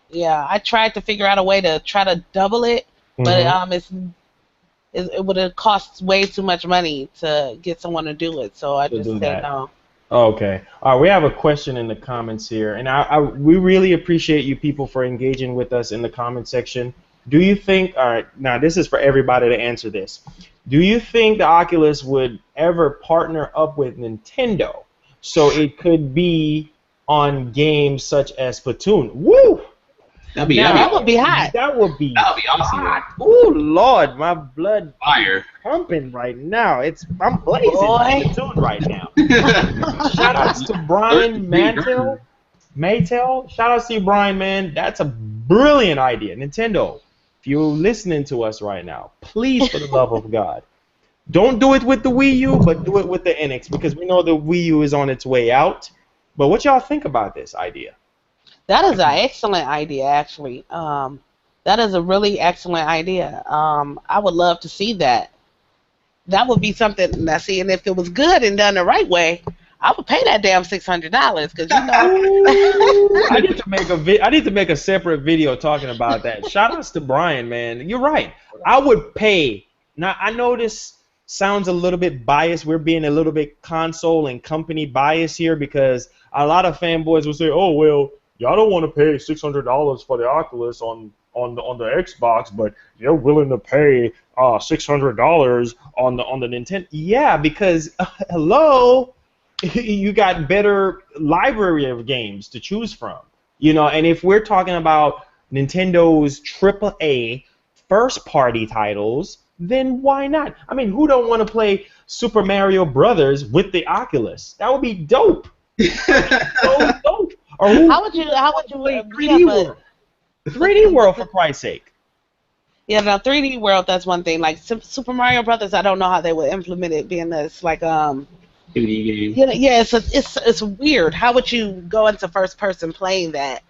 yeah, I tried to figure out a way to try to double it, but hmm it would have cost way too much money to get someone to do it. So I to just do said that. no. Okay. We have a question in the comments here, and we really appreciate you people for engaging with us in the comment section. Do you think, all right, now this is for everybody to answer this. Do you think the Oculus would ever partner up with Nintendo So it could be on games such as Splatoon. Woo! That would be hot. That would be awesome. hot. Oh Lord, my blood Fire. pumping right now. I'm blazing Boy. Splatoon right now. Shout outs to Brian Maytel. Shout outs to you, Brian, man. That's a brilliant idea. Nintendo, if you're listening to us right now, please, for the love of God, don't do it with the Wii U, but do it with the NX, because we know the Wii U is on its way out. But what y'all think about this idea? That is an excellent idea, actually. That is a really excellent idea. I would love to see that. That would be something. Now, see, and if it was good and done the right way, I would pay that damn $600 because you know. I need to make a separate video talking about that. Shout outs to Brian, man. You're right. I would pay. Now I know this sounds a little bit biased. We're being a little bit console and company biased here because a lot of fanboys will say, "Oh well, y'all don't want to pay $600 for the Oculus on the Xbox, but you're willing to pay $600 on the Nintendo." Yeah, because hello. You got better library of games to choose from, you know. And if we're talking about Nintendo's AAA first-party titles, then why not? I mean, who don't want to play Super Mario Brothers with the Oculus? That would be dope. So dope. Or How would you play 3D World? 3D World, for Christ's sake. Yeah, now 3D World, that's one thing. Like Super Mario Brothers, I don't know how they would implement it, being that it's like 2D game. Yeah, it's weird. How would you go into first person playing that?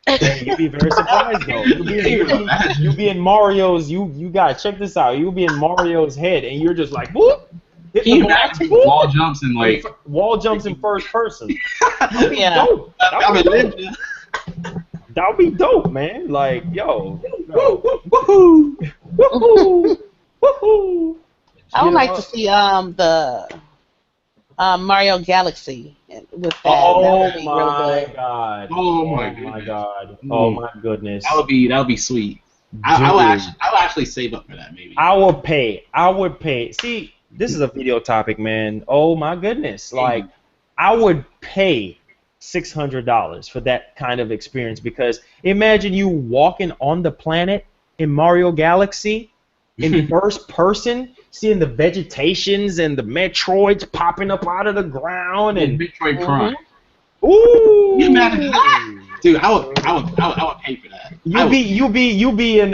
You'd be very surprised though. You'll be in Mario's. You gotta check this out. You'll be in Mario's head, and you're just like, whoop. Can you imagine wall jumps and like wall jumps in first person? Yeah. That would be dope, man. Like, yo. Woohoo! Woohoo! Woohoo! I would like to see the Mario Galaxy with that. Oh that would be my really good. god! Oh my god! Oh my goodness! That would be sweet. I would actually save up for that maybe. I would pay. See, this is a video topic, man. Oh my goodness! Like, I would pay $600 for that kind of experience, because imagine you walking on the planet in Mario Galaxy in first person, seeing the vegetations and the Metroids popping up out of the ground and Metroid Prime. Ooh! You imagine that? Dude, I would pay for that. You be in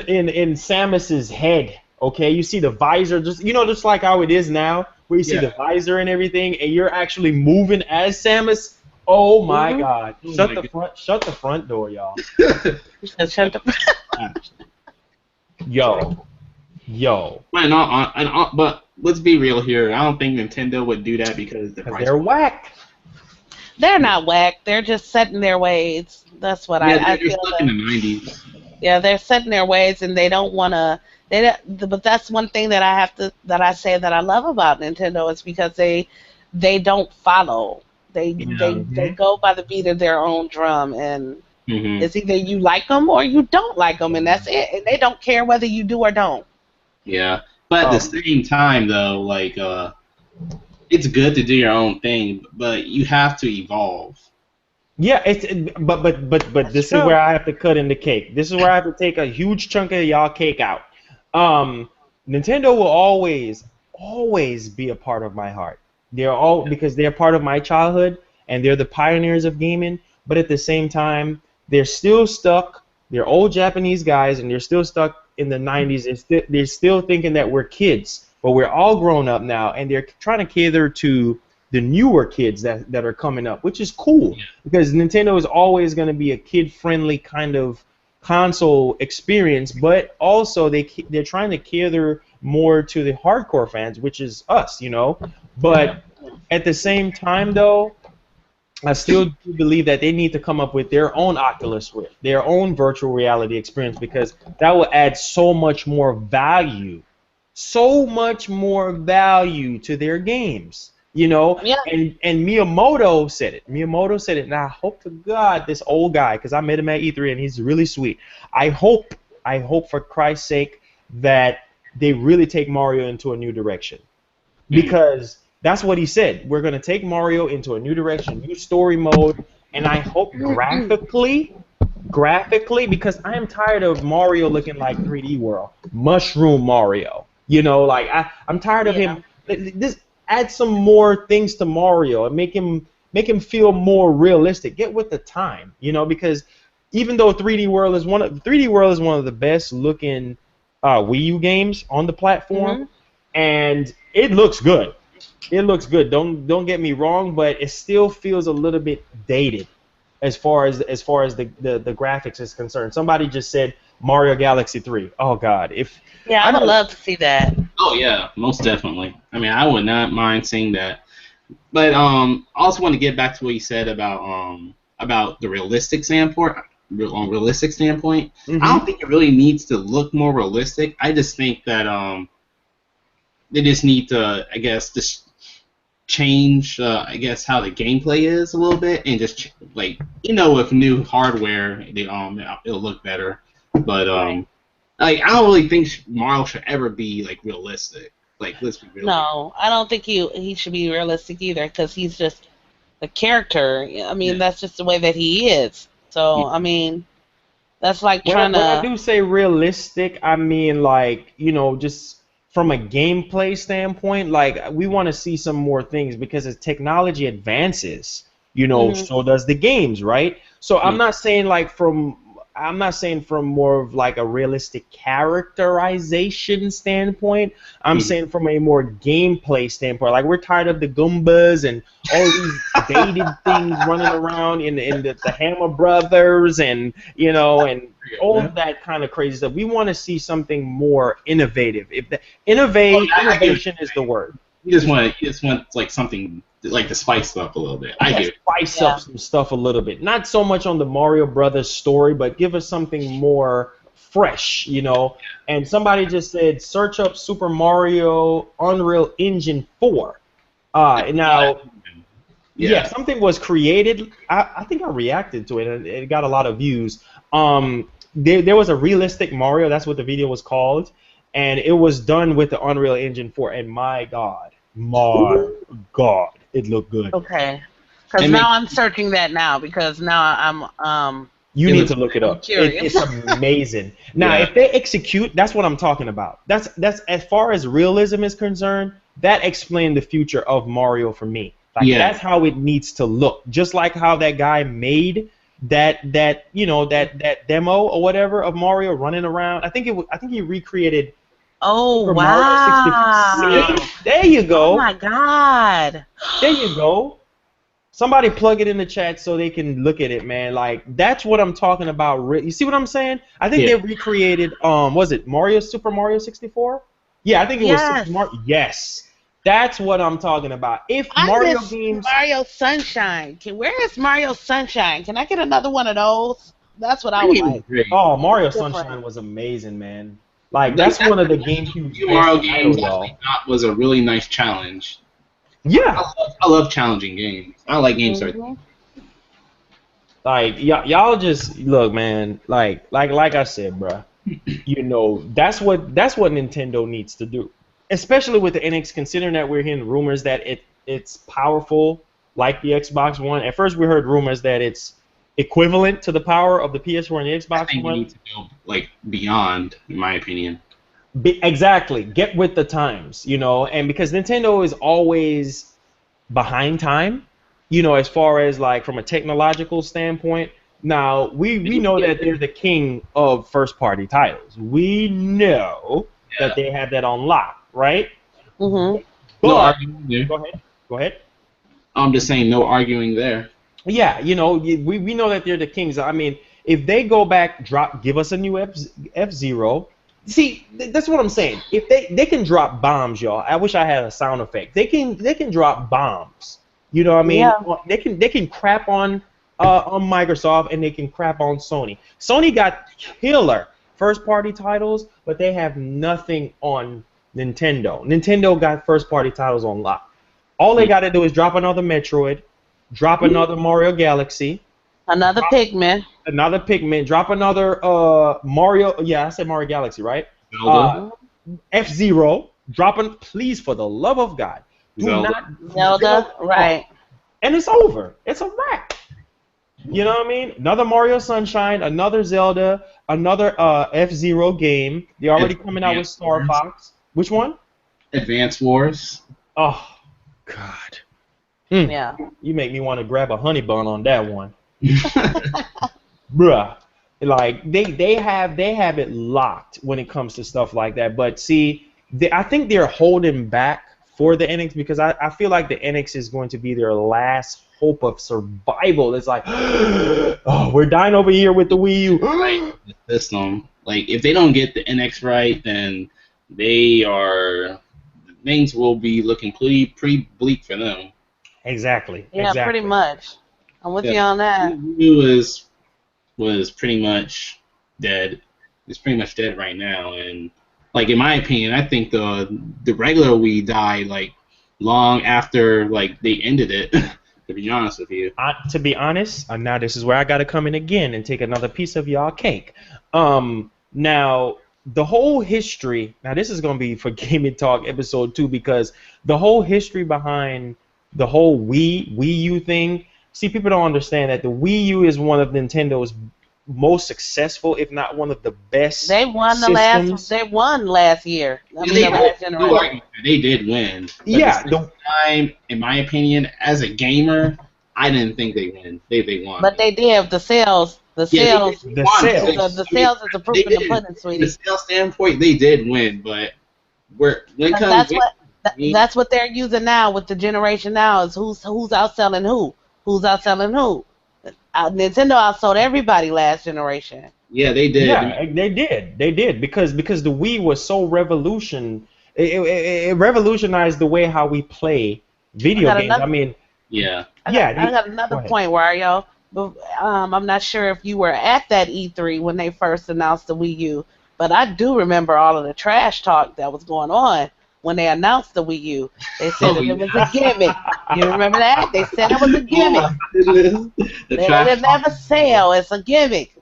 Samus's head, okay? You see the visor, just like how it is now, where you see the visor and everything, and you're actually moving as Samus. Oh my God! Shut the front door, y'all. Shut the Yo. But let's be real here. I don't think Nintendo would do that because they're whack. They're not whack. They're just set in their ways. That's what I feel. They're stuck in the 90s. Yeah, they're set in their ways, and they don't want to. But that's one thing that I say that I love about Nintendo is because they don't follow. They go by the beat of their own drum, and it's either you like them or you don't like them, and that's it. And they don't care whether you do or don't. Yeah, but at the same time, though, like it's good to do your own thing, but you have to evolve. Yeah, but this is where I have to cut in the cake. This is where I have to take a huge chunk of y'all cake out. Nintendo will always be a part of my heart. Because they're part of my childhood and they're the pioneers of gaming. But at the same time, they're still stuck. They're old Japanese guys, and they're still stuck in the 90s. They're still thinking that we're kids, but we're all grown up now, and they're trying to cater to the newer kids that are coming up, which is cool, because Nintendo is always going to be a kid-friendly kind of console experience, but also they're trying to cater more to the hardcore fans, which is us, But at the same time, though, I still do believe that they need to come up with their own Oculus Rift, their own virtual reality experience, because that will add so much more value to their games. Yeah. And Miyamoto said it. And I hope to God this old guy, because I met him at E3 and he's really sweet. I hope for Christ's sake that they really take Mario into a new direction, because That's what he said. We're gonna take Mario into a new direction, new story mode, and I hope graphically, because I am tired of Mario looking like 3D World, Mushroom Mario. Like I'm tired of Yeah. him. This add some more things to Mario and make him feel more realistic. Get with the time, because even though 3D World is one of the best looking Wii U games on the platform, and it looks good. It looks good. Don't get me wrong, but it still feels a little bit dated as far as the graphics is concerned. Somebody just said Mario Galaxy 3. Oh God, if Yeah, I I would don't. love to see that. Oh yeah, most definitely. I mean, I would not mind seeing that. But I also want to get back to what you said about the realistic standpoint. I Mhm. don't think it really needs to look more realistic. I just think that they just need to, I guess, just change, I guess, how the gameplay is a little bit, and just with new hardware, it'll look better. But Right. like I don't really think Mario should ever be like realistic. Like let's be real here. No, I don't think he should be realistic either because he's just the character. I mean, Yeah. that's just the way that he is. So, I mean, that's like trying When I to. do say realistic, I mean like just from a gameplay standpoint, like we want to see some more things because as technology advances, Mhm. so does the games, right? So Mm. I'm not saying from more of like a realistic characterization standpoint. I'm Mm. saying from a more gameplay standpoint. Like we're tired of the Goombas and all these dated things running around in the Hammer Brothers and all Yeah. of that kind of crazy stuff. We want to see something more innovative. If the Oh, yeah, I get what innovation you're is the saying. word. You just want like something like to spice it up a little bit. I Yeah, get it. spice up Yeah. some stuff a little bit. Not so much on the Mario Brothers story, but give us something more fresh. And somebody just said, search up Super Mario Unreal Engine 4. I saw Now, that. yeah, Yeah. something was created. I think I reacted to it, and it got a lot of views. There was a realistic Mario. That's what the video was called, and it was done with the Unreal Engine 4. And my God, it looked good. Okay. Because It now makes I'm searching that now because now You it need to looks look it I'm up. curious. It's amazing. Now, yeah. if they execute, that's what I'm talking about. That's as far as realism is concerned. That explained the future of Mario for me. Like Yeah. that's how it needs to look. Just like how that guy made that demo or whatever of Mario running around. I think he recreated Oh Super Mario 64. wow! See, there you Oh go. my God! There you go. Somebody plug it in the chat so they can look at it, man. Like that's what I'm talking about. You see what I'm saying? I think Yeah. they recreated was it Super Mario 64? Yeah, I think it was Super Yes, Mario. Yes. That's what I'm talking about. If I Mario miss games Mario Sunshine. Where is Mario Sunshine? Can I get another one of those? That's what I That would game was like. great. Oh, Mario Different. Sunshine was amazing, man. Like Like that's one of the that's a GameCube's few best Mario games titles, I actually y'all. thought was a really nice challenge. Yeah. I love challenging games. I like games that are Hmm. Like y'all just look, man. Like I said, bruh. That's what Nintendo needs to do, especially with the NX. Considering that we're hearing rumors that it's powerful like the Xbox One. At first, we heard rumors that it's equivalent to the power of the PS4 and the I Xbox think you One. need to go like beyond, in my opinion. Exactly, get with the times. And because Nintendo is always behind time, as far as like from a technological standpoint. Now They we need to know get that they're the king of first party titles. We know that yeah. they have that on lock, right? Hmm. No But arguing there. go ahead, go ahead. I'm just saying no arguing there. Yeah, we know that they're the kings. I mean, if they go back, give us a new F Zero. See, that's what I'm saying. If they can drop bombs, y'all. I wish I had a sound effect. They can drop bombs. You know what I mean? Yeah. They can crap on Microsoft and they can crap on Sony. Sony got killer first party titles, but they have nothing on Nintendo. Nintendo got first party titles on lock. All they Hmm. got to do is drop another Metroid, drop another Mario Galaxy, Another drop Pikmin. another Pikmin, drop another Mario. Yeah, I said Mario Galaxy, right? Zelda. Uh, F Zero, dropping. Please, for the love of God, Do Zelda. not Zelda, right? And it's over. It's a wrap. You know what I mean? Another Mario Sunshine, another Zelda, another F-Zero game. They're already coming out with Advance Star Wars. Fox. Which one? Advance Wars. Oh, God. Mm. Yeah. You make me want to grab a honey bun on that one. Bruh. Like they have it locked when it comes to stuff like that. But see, I think they're holding back for the NX because I feel like the NX is going to be their last hope of survival. It's like, oh, we're dying over here with the Wii U. Right. The system. Like if they don't get the NX right, then things will be looking pretty bleak for them. Exactly. Yeah, exactly. pretty much. I'm with Yeah. you on that. Wii U was pretty much dead. It's pretty much dead right now, and like in my opinion, I think the regular Wii died like long after like they ended it. To be honest with you. To be honest, now this is where I got to come in again and take another piece of y'all cake. Now the whole history. Now this is gonna be for Gaming Talk episode 2 because the whole history behind the whole Wii U thing. See, people don't understand that the Wii U is one of Nintendo's most successful, if not one of the best. They won systems. They won last year. I mean, They the last generation. They did win. But Yeah, at the same time, in my opinion, as a gamer, I didn't think they won. They won. But they did. The sales. The Yeah, sales. The won. sales. The sales is the proof They in the did. pudding, From sweetie. the sales standpoint, they did win, but when it comes That's what they're using now with the generation now is who's outselling who. Who's outselling who. Nintendo outsold everybody last generation. yeah, they did. Yeah, they did because the Wii was so it revolutionized the way how we play video games. I mean, Yeah. I got another point, Wario. But, I'm not sure if you were at that E3 when they first announced the Wii U, but I do remember all of the trash talk that was going on when they announced the Wii U. They said that it was a gimmick. You remember that? They said it was a gimmick. They didn't have a sale. It's a gimmick.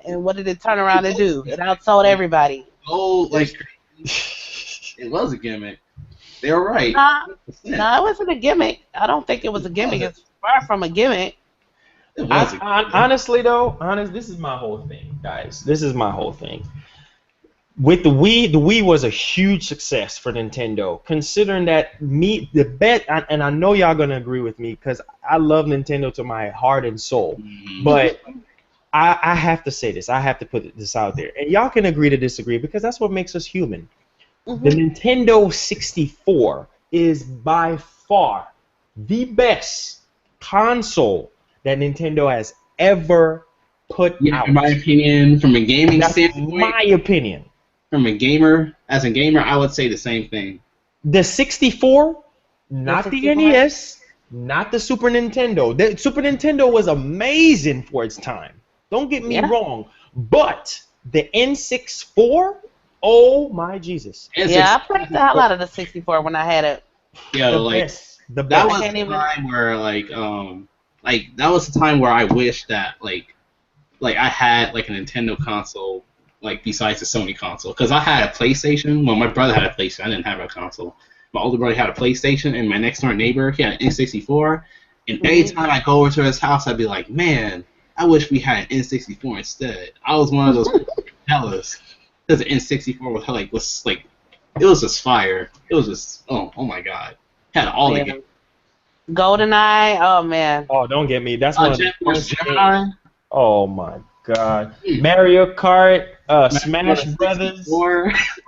And what did it turn around and do? It outsold everybody. Oh, like it was a gimmick. They were right. No, it wasn't a gimmick. I don't think it was a gimmick. It's far from a gimmick. Honestly, though, this is my whole thing, guys. This is my whole thing. With the Wii was a huge success for Nintendo. Considering that and I know y'all gonna agree with me because I love Nintendo to my heart and soul. But I have to say this. I have to put this out there, and y'all can agree to disagree because that's what makes us human. The Nintendo 64 is by far the best console that Nintendo has ever put out. In my opinion, from a gaming standpoint, my opinion. From a gamer, as a gamer, I would say the same thing. The 64, not the 64? NES, not the Super Nintendo. The Super Nintendo was amazing for its time. Don't get me wrong. But the N64, oh my Jesus. Yeah, I played the hell out of the 64 when I had it. Yeah, The like best. The that best. was the time where that was the time where I wish that like I had like a Nintendo console like besides the Sony console because I had a PlayStation. Well, my brother had a PlayStation. I didn't have a console. My older brother had a PlayStation, and my next door neighbor he had an N64. And every time I go over to his house, I'd be like, man, I wish we had an N64 instead. I was one of those jealous because the N64 was like it was just fire. It was just oh my god, had all the games. GoldenEye, oh man. Oh, don't get me. That's one of the first Gemini. games. Oh my God. Mario Kart, Smash Brothers.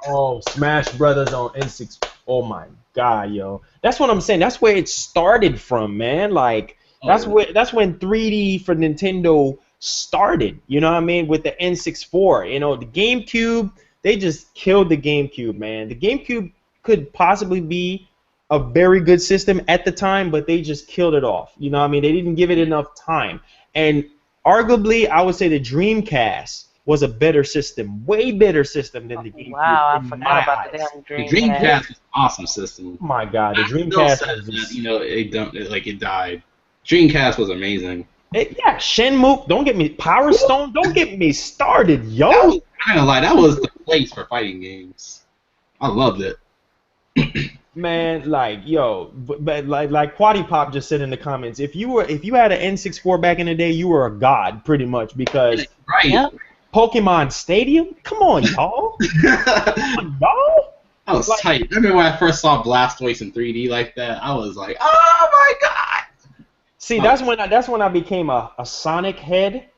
Oh, Smash Brothers on N6. Oh my God, yo. That's what I'm saying. That's where it started from, man. Like that's when 3D for Nintendo started. You know what I mean? With the N64. You know, the GameCube, they just killed the GameCube, man. The GameCube could possibly be a very good system at the time, but they just killed it off. You know what I mean? They didn't give it enough time. And arguably, I would say the Dreamcast was a better system, way better system than the GameCube. Wow, I forgot about the damn Dreamcast. The Dreamcast was an awesome system. Oh my God, the Dreamcast was just, it died. Dreamcast was amazing. Yeah, Shenmue, don't get me, Power Stone, don't get me started, yo. I'm not gonna lie, that was the place for fighting games. I loved it. Man, like yo, but like Quaddy Pop just said in the comments, if you had an N64 back in the day, you were a god pretty much because Right. Yep. Pokemon Stadium. Come on, y'all. Come on, y'all. I was Like, tight. I remember when I first saw Blastoise in 3D like that. I was like, oh my god! see, that's when I became a Sonic head.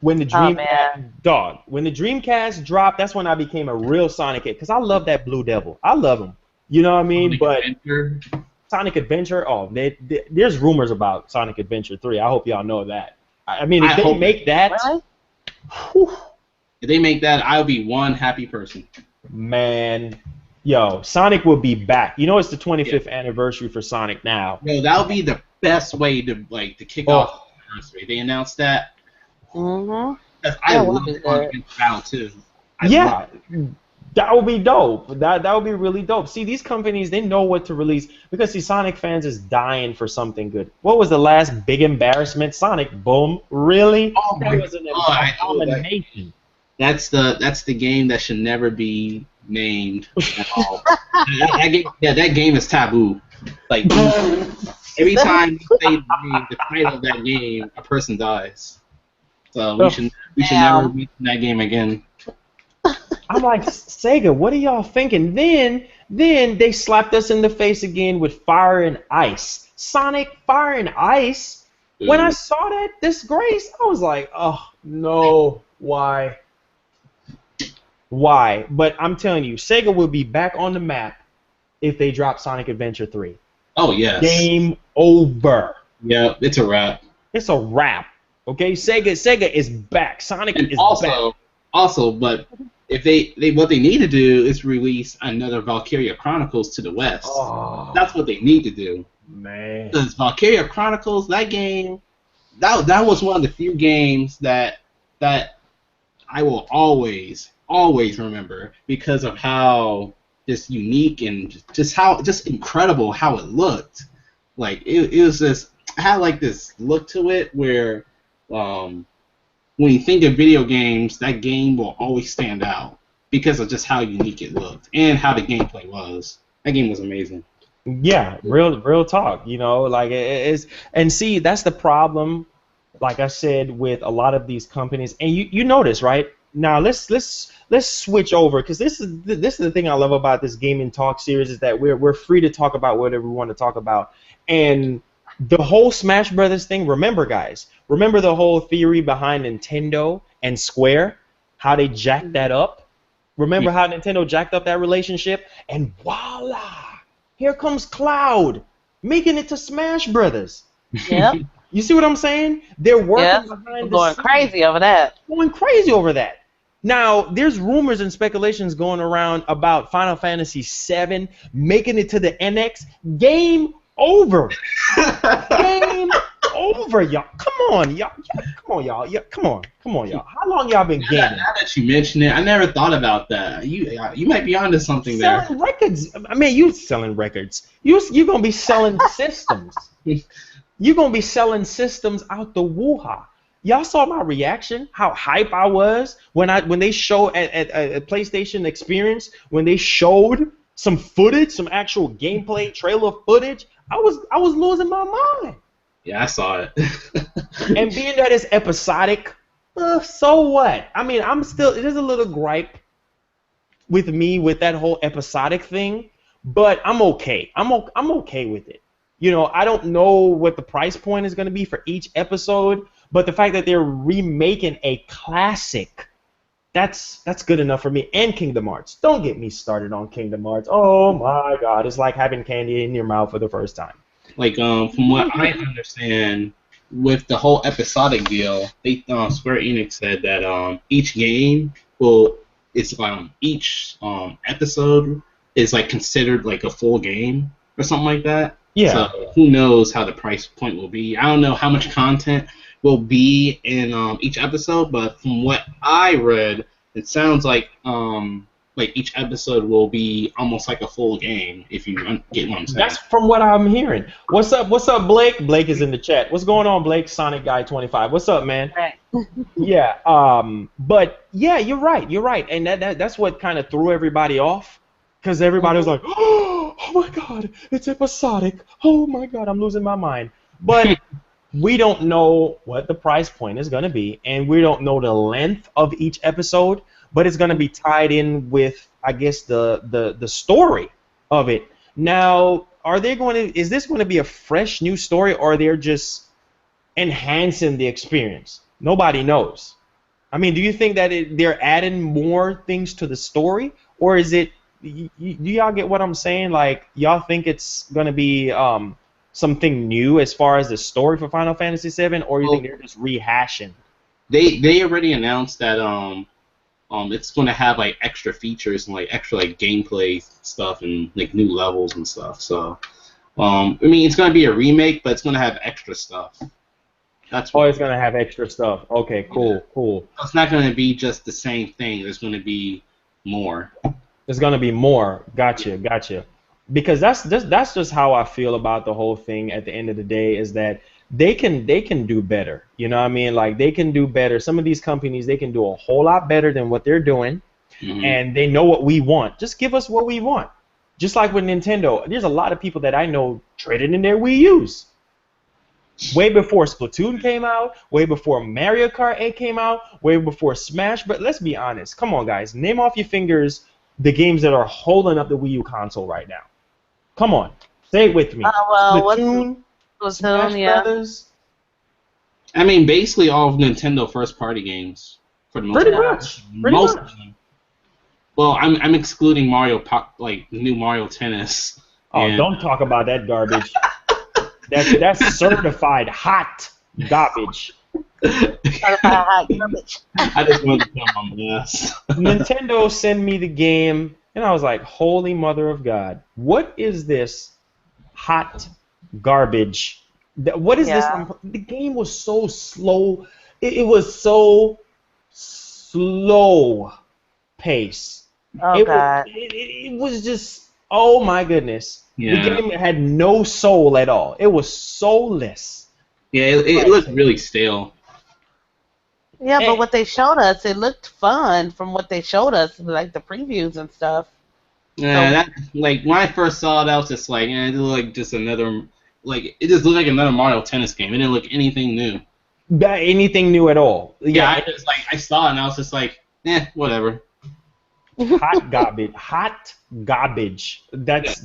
When the Oh Dreamcast when the Dreamcast dropped, that's when I became a real Sonic head because I love that Blue Devil. I love him. You know what I mean? Sonic But Adventure. Sonic Adventure, oh, there's rumors about Sonic Adventure 3. I hope y'all know that. I mean, if I they hope make that, Really? whew, If they make that, I'll be one happy person. man, yo, Sonic will be back. You know, it's the 25th anniversary for Sonic now. Yo, that would be the best way to kick off the anniversary. They announced that. Mhm. 'Cause I That love would be Sonic good. and Battle too. Yeah, that would be dope. That would be really dope. See, these companies, they know what to release because see, Sonic fans is dying for something good. What was the last big embarrassment? Sonic Boom. Really? Oh my That was an god! I know that. abomination. That's the game that should never be named at all. that game is taboo. Like every time you say the title of that game, a person dies. So we should never Damn. mention that game again. I'm like, Sega, what are y'all thinking? Then they slapped us in the face again with Fire and Ice. Sonic Fire and Ice. When I Dude. saw that disgrace, I was like, oh no, why? Why? But I'm telling you, Sega will be back on the map if they drop Sonic Adventure 3. Oh yes. Game over. Yeah, it's a wrap. It's a wrap. Okay, Sega is back. Sonic And is back. but if they what they need to do is release another Valkyria Chronicles to the West. Oh That's what they need to do. man. Because Valkyria Chronicles, that game, that was one of the few games that I will always remember because of how just unique and just incredible how it looked. Like it was just it had like this look to it where when you think of video games, that game will always stand out because of just how unique it looked and how the gameplay was. That game was amazing. Yeah, real talk. You know, like it is, and see, that's the problem. Like I said, with a lot of these companies, and you notice, right? Now let's switch over because this is the thing I love about this Gaming Talk series is that we're free to talk about whatever we want to talk about, and the whole Smash Brothers thing. Remember, guys, remember the whole theory behind Nintendo and Square, how they jacked that up. Remember how Nintendo jacked up that relationship, and voila. Here comes Cloud, making it to Smash Brothers. Yep. You see what I'm saying? They're working Yep. behind I'm the going scenes, crazy over that. going crazy over that. Now, there's rumors and speculations going around about Final Fantasy VII making it to the NX. Game over. Game over, y'all. Come on, y'all. Come on, y'all. Yeah, come on, y'all. How long y'all been gaming? Now that you mention it, I never thought about that. You might be onto something there. Selling records. I mean, you selling records. You're gonna be selling systems. You're gonna be selling systems out the woo-ha. Y'all saw my reaction, how hype I was when they showed at PlayStation Experience when they showed some footage, some actual gameplay trailer footage. I was losing my mind. Yeah, I saw it. And being that it's episodic, so what? I mean, there's a little gripe with me with that whole episodic thing, but I'm okay. I'm okay with it. You know, I don't know what the price point is going to be for each episode, but the fact that they're remaking a classic, that's good enough for me. And Kingdom Hearts. Don't get me started on Kingdom Hearts. Oh my God, it's like having candy in your mouth for the first time. Like from what I understand, with the whole episodic deal, they Square Enix said that each game each episode is like considered like a full game or something like that. Yeah. So who knows how the price point will be? I don't know how much content will be in each episode, but from what I read, it sounds like each episode will be almost like a full game, if you get what I'm saying. That's from what I'm hearing. What's up, Blake? Blake is in the chat. What's going on, Blake? Sonic Guy 25. What's up, man? Right. Yeah. But yeah, you're right. And that's what kind of threw everybody off, because everybody was like, oh, oh my God, it's episodic. Oh my God, I'm losing my mind. But we don't know what the price point is going to be, and we don't know the length of each episode, but it's going to be tied in with, I guess, the story of it. Now, is this going to be a fresh new story, or they're just enhancing the experience? Nobody knows. I mean, do you think that they're adding more things to the story, or is it? Do y'all get what I'm saying? Like, y'all think it's gonna be something new as far as the story for Final Fantasy VII, or you think they're just rehashing? They already announced that it's gonna have like extra features and like extra like gameplay stuff and like new levels and stuff. So I mean, it's gonna be a remake, but it's gonna have extra stuff. That's what it's gonna have extra stuff. Okay, cool, cool. It's not gonna be just the same thing. There's gonna be more. There's gonna be more. Gotcha. Because that's just how I feel about the whole thing. At the end of the day, is that they can do better. You know what I mean? Like, they can do better. Some of these companies, they can do a whole lot better than what they're doing, and they know what we want. Just give us what we want. Just like with Nintendo, there's a lot of people that I know traded in their Wii U's. Way before Splatoon came out, way before Mario Kart 8 came out, way before Smash. But let's be honest. Come on, guys. Name off your fingers the games that are holding up the Wii U console right now. Come on. Say it with me. Splatoon, Smash Brothers. I mean, basically all of Nintendo first-party games. For the most Pretty part. much. Most of them. Well, I'm excluding like the new Mario Tennis. Oh, don't talk about that garbage. That's certified hot garbage. Certified hot garbage. I just wanted to come on my ass. Nintendo sent me the game, and I was like, holy mother of God. What is this hot garbage? What is this? The game was so slow. It was so slow pace. Oh, God. It was just, oh my goodness. Yeah. The game had no soul at all. It was soulless. Yeah, it looked really stale. Yeah, but what they showed us, it looked fun from what they showed us, like the previews and stuff. Yeah, like when I first saw it, I was just like, it looked like just another, like it just looked like another Mario Tennis game. It didn't look anything new. Anything new at all? Yeah, I saw it and I was just like, whatever. Hot garbage. Hot garbage. That's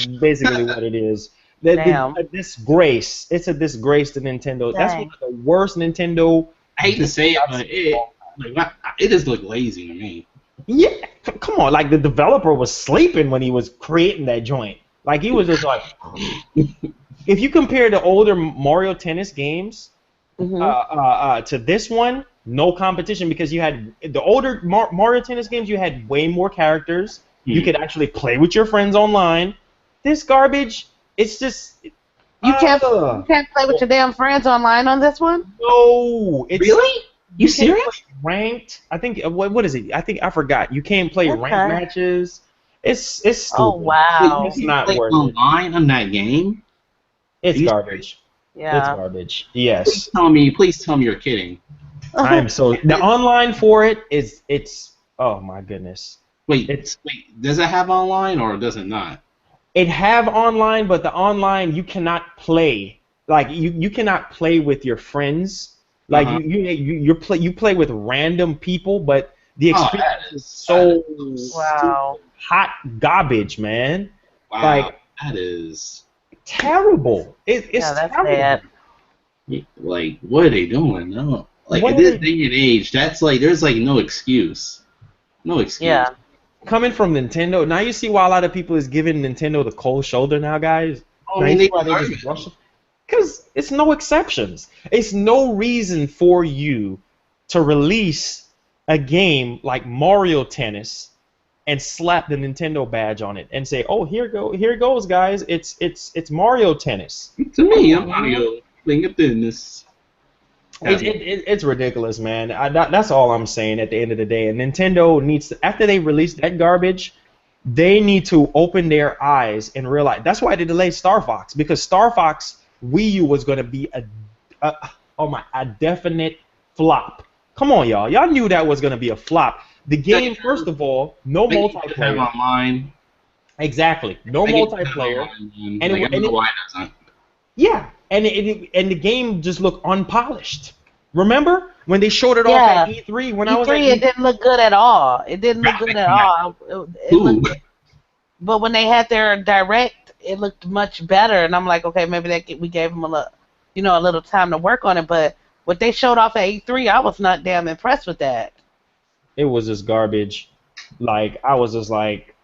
basically what it is. A disgrace. It's a disgrace to Nintendo. Dang. That's one of the worst Nintendo. I hate to say it, but it just looked lazy to me. Yeah, come on. Like, the developer was sleeping when he was creating that joint. Like, he was just like. If you compare the older Mario Tennis games to this one, no competition, because you had the older Mario Tennis games. You had way more characters. You could actually play with your friends online. This garbage, it's just. You can't play with your damn friends online on this one? No. Really? You serious? Ranked. I think what is it? I forgot. You can't play ranked matches. It's stupid. Oh, wow. It's not worth it. Online on that game? It's garbage. Yeah. It's garbage. Yes. Please tell me you're kidding. I am so. The online for it it's. Oh my goodness. Wait, does it have online or does it not? It have online, but the online you cannot play. Like, you cannot play with your friends. Like, you play with random people, but the experience is so hot garbage, man. Wow, like, that is terrible. It's that's terrible. bad. Like, what are they doing? No, like What at this day and age, that's like there's like no excuse. No excuse. Yeah. Coming from Nintendo, now you see why a lot of people is giving Nintendo the cold shoulder now, guys. Oh, I mean, because it's no exceptions. It's no reason for you to release a game like Mario Tennis and slap the Nintendo badge on it and say, "Oh, here it goes, guys. It's Mario Tennis." To me, I'm Mario playing a business. It's ridiculous, man. That's all I'm saying at the end of the day. And Nintendo needs to, after they release that garbage, they need to open their eyes and realize. That's why they delayed Star Fox, because Star Fox Wii U was going to be a definite flop. Come on, y'all. Y'all knew that was going to be a flop. The game, first of all, no multiplayer. Online. Exactly. No I get multiplayer. and And like I it, don't and know it why it doesn't. yeah, and the game just looked unpolished. Remember when they showed it off at Yeah. E3? When I was at E3, it E, didn't look good at all. It didn't look good Graphics at in that all. It cool. looked, but when they had their direct, it looked much better. And I'm like, okay, maybe we gave them a little, a little time to work on it. But what they showed off at E3, I was not damn impressed with that. it was just garbage. Like I was just like,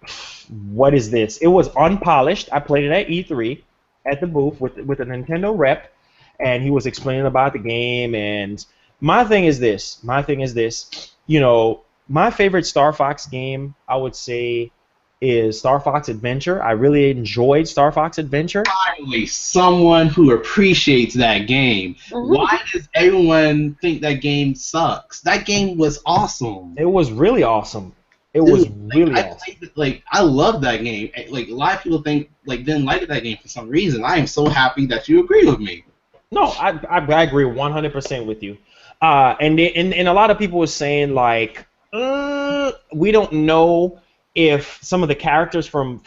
what is this? It was unpolished. I played it at E3 at the booth with a Nintendo rep, and he was explaining about the game. And my thing is this. My thing is this. My favorite Star Fox game, I would say, is Star Fox Adventure. I really enjoyed Star Fox Adventure. Finally, someone who appreciates that game. Hmm. Why does everyone think that game sucks? That game was awesome. It was really awesome. It was Dude, like really I awesome. played it, like I love that game. Like a lot of people think like didn't like that game for some reason. I am so happy that you agree with me. No, I agree 100% with you. And a lot of people were saying like, we don't know if some of the characters from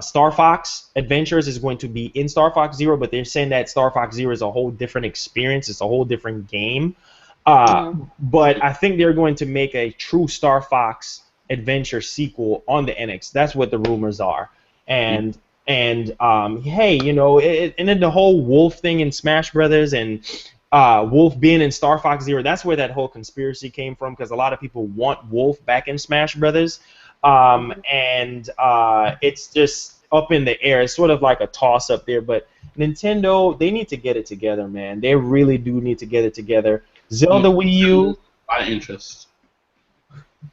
Star Fox Adventures is going to be in Star Fox Zero, but they're saying that Star Fox Zero is a whole different experience. It's a whole different game. Hmm. But I think they're going to make a true Star Fox Adventure sequel on the NX. That's what the rumors are. And hey, and then the whole Wolf thing in Smash Brothers and Wolf being in Star Fox Zero. That's where that whole conspiracy came from because a lot of people want Wolf back in Smash Brothers. And it's just up in the air. It's sort of like a toss up there. But Nintendo, they need to get it together, man. They really do need to get it together. Mm, Zelda Wii U, A lot of interest.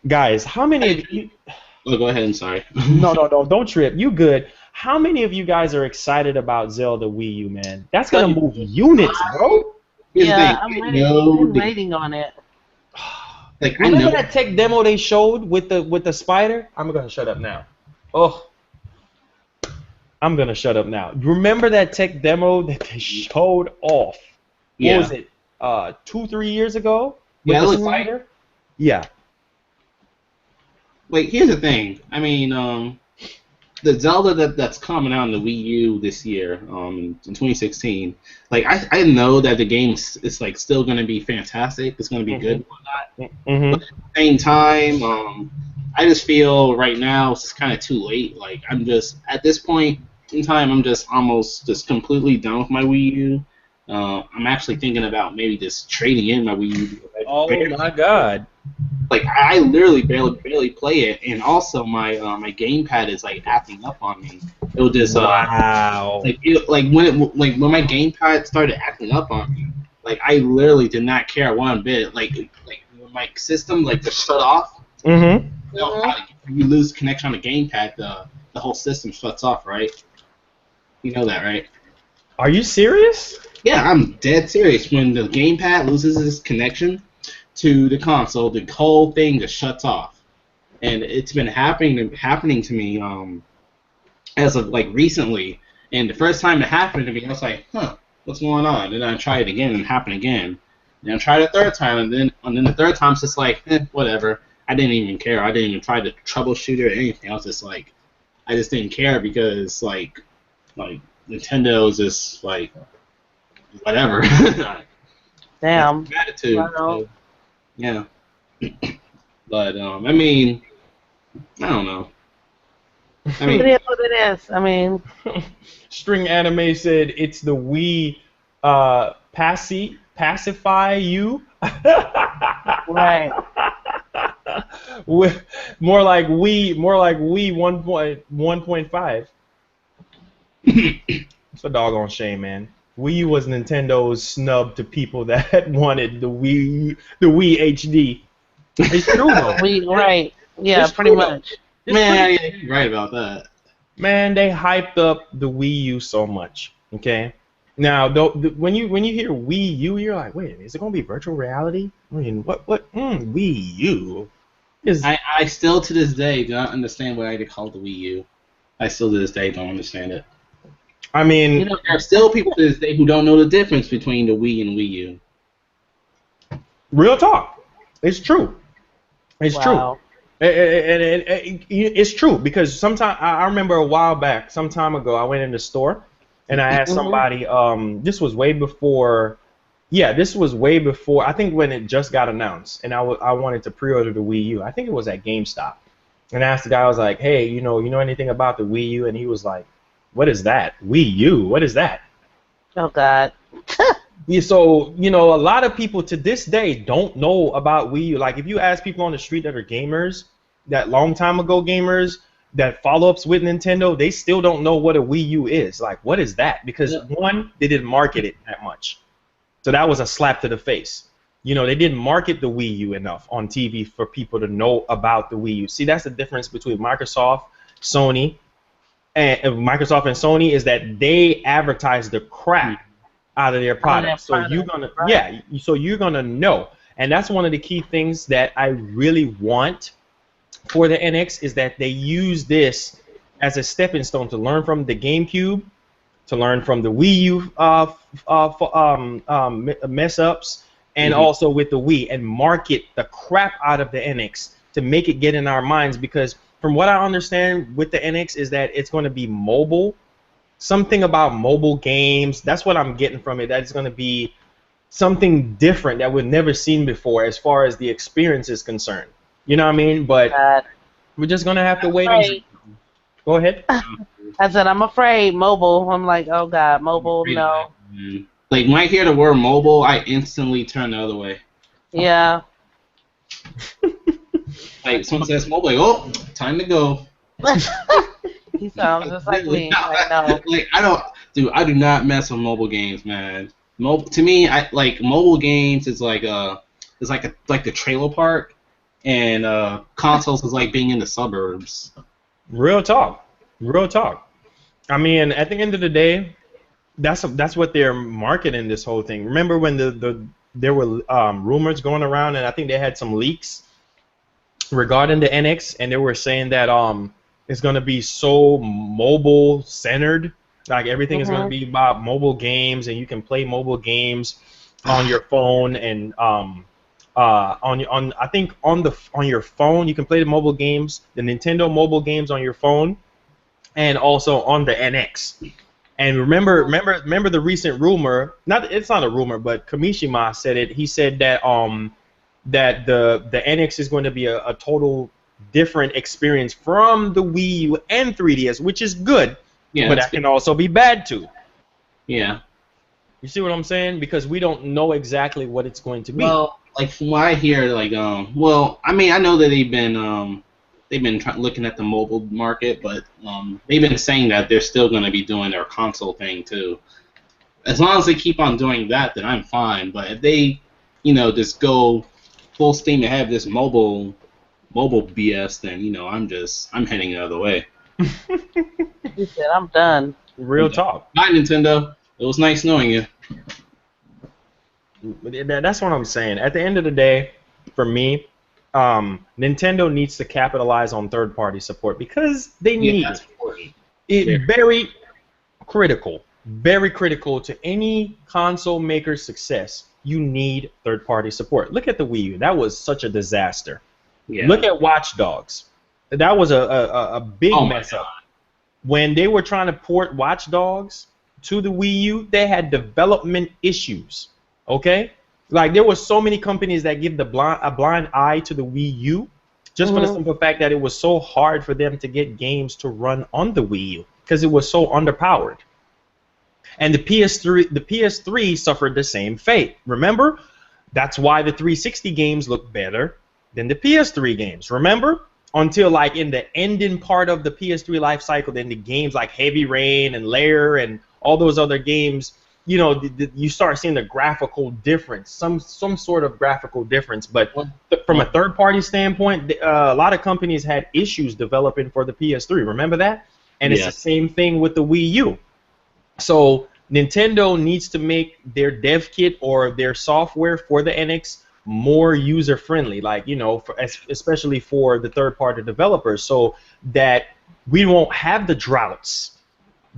guys, how many of you? Oh, go ahead. I'm sorry. No, don't trip. You good? How many of you guys are excited about Zelda Wii U, man? That's gonna move units, bro. Here's the thing. Yeah, I'm I waiting. know I'm waiting on it. like I Remember know that tech demo they showed with the spider? I'm gonna shut up now. Oh, I'm gonna shut up now. Remember that tech demo that they showed off? What was yeah. it? 2-3 years ago with Yeah, the look, spider? Yeah. like here's the thing. I mean, the Zelda that's coming out on the Wii U this year, in 2016. Like I know that the game is like still gonna be fantastic. It's gonna be good Mhm. and whatnot. But Mhm. at the same time, I just feel right now it's kind of too late. Like I'm just at this point in time, I'm just almost just completely done with my Wii U. I'm actually thinking about maybe just trading in my Wii U because I Oh barely my God. like I literally barely play it, and also my gamepad is like acting up on me. It will just Wow. like when my gamepad started acting up on me, like I literally did not care one bit. Like when my system like just shut off. Mhm. You know Hmm. how you lose connection on the gamepad, the whole system shuts off, right? You know that, right? Are you serious? Yeah, I'm dead serious. When the gamepad loses its connection to the console, the whole thing just shuts off. And it's been happening to me as of like recently. And the first time it happened to me, I was like, huh, what's going on? And then I tried it again, and it happened again. And I tried a third time, and then the third time it's just like, whatever. I didn't even care. I didn't even try to troubleshoot it or anything. I was just like, I just didn't care because like Nintendo is just like whatever. That's Damn. my attitude. Well, So, yeah. But I mean, I don't know. I it mean, is what it is. I mean, String Anime said it's the Wii pacify you. right. With more like we 1.1.5. It's a doggone shame, man. Wii U was Nintendo's snub to people that wanted the Wii HD. It's true though. Right. Yeah, It's pretty true though. much. It's pretty. man, yeah, you're right about that. Man, they hyped up the Wii U so much. Okay. Now, when you hear Wii U, you're like, wait, is it gonna be virtual reality? I mean, what? Wii U is. I still to this day do not understand why they call it the Wii U. I still to this day don't understand it. I You mean, know, There are still people to this day who don't know the difference between the Wii and Wii U. real talk. It's true. It's true. wow. It's true because sometimes I remember a while back, some time ago, I went in the store and I asked Mhm. somebody. This was way before. Yeah, this was way before. I think when it just got announced, and I wanted to pre-order the Wii U. I think it was at GameStop, and I asked the guy. I was like, "Hey, you know anything about the Wii U?" And he was like, "What is that? Wii U? What is that?" Oh God. Yeah, so a lot of people to this day don't know about Wii U. Like if you ask people on the street that are gamers, that long time ago gamers, that follow-ups with Nintendo, they still don't know what a Wii U is. Like, what is that? Because one, they didn't market it that much, so that was a slap to the face. They didn't market the Wii U enough on TV for people to know about the Wii U. See, that's the difference between Sony, Microsoft and Sony is that they advertise the crap out of their Out of that product. So you're product, gonna, right? yeah, so you're gonna know, and that's one of the key things that I really want for the NX is that they use this as a stepping stone to learn from the GameCube, to learn from the Wii U mess ups, and Mhm. also with the Wii, and market the crap out of the NX to make it get in our minds. Because from what I understand with the NX is that it's going to be mobile, something about mobile games. That's what I'm getting from it. That it's going to be something different that we've never seen before as far as the experience is concerned. You know what I mean? But God. we're just going to have to I'm wait and see. afraid. Go ahead. I said I'm afraid. Mobile. I'm like, oh God, mobile. Afraid of that, No. man. Like when I hear the word mobile, I instantly turn the other way. Yeah. Like someone says mobile, like, oh, time to go. He sounds just like Really? me. Like no. Like I don't, dude. I do not mess with mobile games, man. To me, I like mobile games is like like the trailer park, and consoles is like being in the suburbs. Real talk. Real talk. I mean, at the end of the day, that's what they're marketing this whole thing. Remember when there were rumors going around, and I think they had some leaks regarding the NX, and they were saying that it's gonna be so mobile centered, like everything is gonna Mhm. be about mobile games, and you can play mobile games on your phone and on I think on your phone you can play the mobile games, the Nintendo mobile games on your phone, and also on the NX. And remember the recent rumor? Not it's not a rumor, but Kamishima said it. He said that that the NX is going to be a total different experience from the Wii U and 3DS, which is good, Yeah, but that's that good. can also be bad too. Yeah. You see what I'm saying? Because we don't know exactly what it's going to be. Well, like from what I hear, like well, I mean, I know that they've been looking at the mobile market, but they've been saying that they're still going to be doing their console thing too. As long as they keep on doing that, then I'm fine. But if they, just go full steam ahead with this mobile BS, then I'm heading the other way. He said I'm done. Real talk. Bye, Nintendo. It was nice knowing you. That's what I'm saying. At the end of the day, for me, Nintendo needs to capitalize on third-party support because they Yeah, need that's it. important. It very critical to any console maker's success. You need third-party support. Look at the Wii U. That was such a disaster. Look Yeah. at Watch Dogs. That was a big Oh my mess up. When they were trying to port Watch Dogs to the Wii U, they had development issues. Okay? Like there were so many companies that give a blind eye to the Wii U just for the Mhm. simple fact that it was so hard for them to get games to run on the Wii U because it was so underpowered. And the PS3 suffered the same fate. Remember? That's why the 360 games look better than the PS3 games. Remember? Until like in the ending part of the PS3 life cycle, then the games like Heavy Rain and Lair and all those other games, you start seeing the graphical difference, some sort of graphical difference. But God. from a third-party standpoint, a lot of companies had issues developing for the PS3. Remember that? And it's the Yeah. same thing with the Wii U. So Nintendo needs to make their dev kit or their software for the NX more user friendly, like especially for the third party developers, so that we won't have the droughts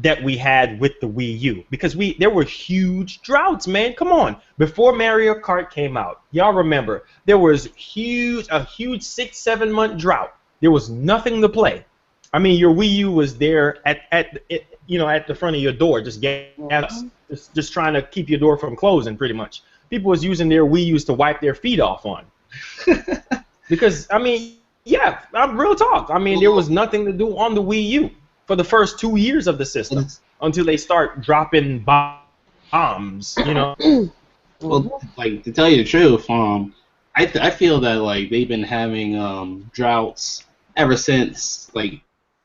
that we had with the Wii U, because there were huge droughts, man. Come on, before Mario Kart came out, y'all remember there was a huge 6-7 month drought. There was nothing to play. I mean, your Wii U was there at the front of your door, just trying to keep your door from closing, pretty much. People was using their Wii U's to wipe their feet off on, because I mean, yeah, I'm real talk. I mean, there was nothing to do on the Wii U for the first 2 years of the system until they start dropping bombs, you know. Well, like, to tell you the truth, I feel that like they've been having droughts ever since like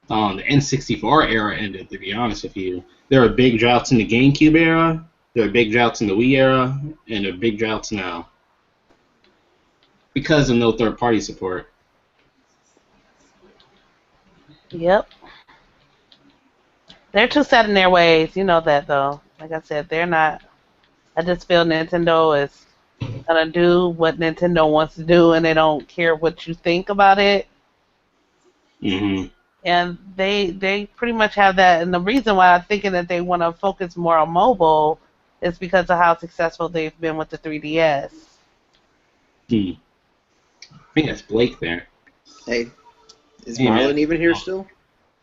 the N64 era ended. To be honest with you, there were big droughts in the GameCube era, there are big droughts in the Wii era, and there are big droughts now because of no third-party support. Yep. They're too set in their ways. You know that, though. Like I said, they're not. I just feel Nintendo is going to do what Nintendo wants to do, and they don't care what you think about it. Mm-hmm. And they pretty much have that. And the reason why I'm thinking that they want to focus more on mobile is because of how successful they've been with the 3DS. I think that's Blake there. Hey, is Hey, Marlon man. even here still?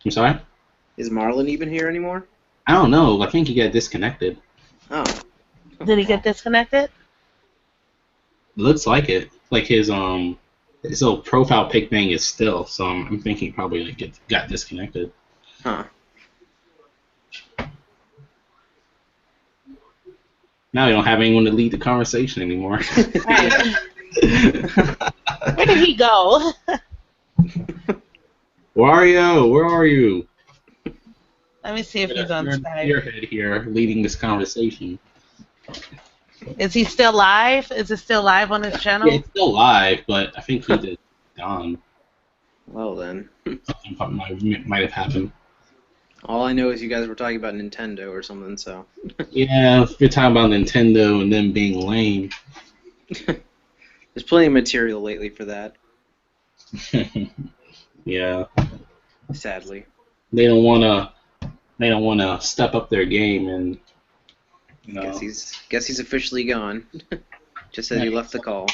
I'm sorry? Is Marlon even here anymore? I don't know. I think he got disconnected. Oh. Did he get disconnected? Looks like it. Like his little profile pic thing is still, so I'm thinking he probably like got disconnected. Huh. Now we don't have anyone to lead the conversation anymore. Right. Where did he go? Wario, where are you? Let me see if he's on You're Skype. your head here leading this conversation. Is he still live? Is it still live on his channel? Yeah, it's still live, but I think he just gone. Well then. Something might have happened. All I know is you guys were talking about Nintendo or something, so. Yeah, if you're talking about Nintendo and them being lame. There's plenty of material lately for that, Yeah, sadly. they don't wanna step up their game, and you know. Guess he's officially gone. Just said he left the call.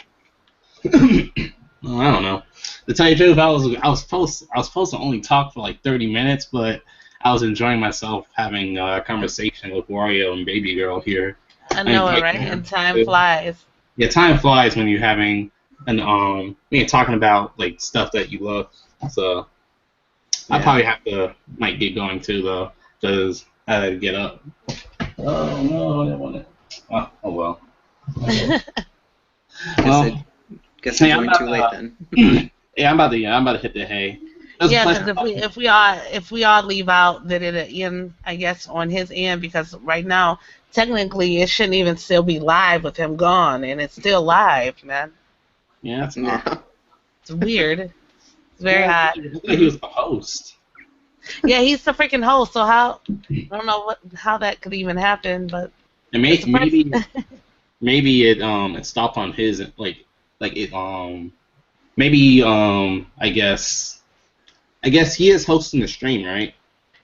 Well, I don't know. To tell you the truth, I was supposed to only talk for like 30 minutes, but I was enjoying myself having a conversation with Wario and Baby Girl here. I know it, enjoyed right? them. And time flies. Yeah, time flies when you're having when you're talking about like stuff that you love. So I Yeah. probably might get going too though, because I had to get up. Oh no, I didn't want it. Oh well. Well, Guess hey, you I'm joined about too to- late then. yeah, I'm about to hit the hay. It was a Yeah, pleasure because talking. if we all leave out, then it'll end, I guess, on his end, because right now, technically, it shouldn't even still be live with him gone, and it's still live, man. Yeah, that's Yeah. It's weird. It's very odd. He was the host. Yeah, he's the freaking host, so how, I don't know how that could even happen, but And it's the maybe it stopped on his maybe I guess he is hosting the stream, right?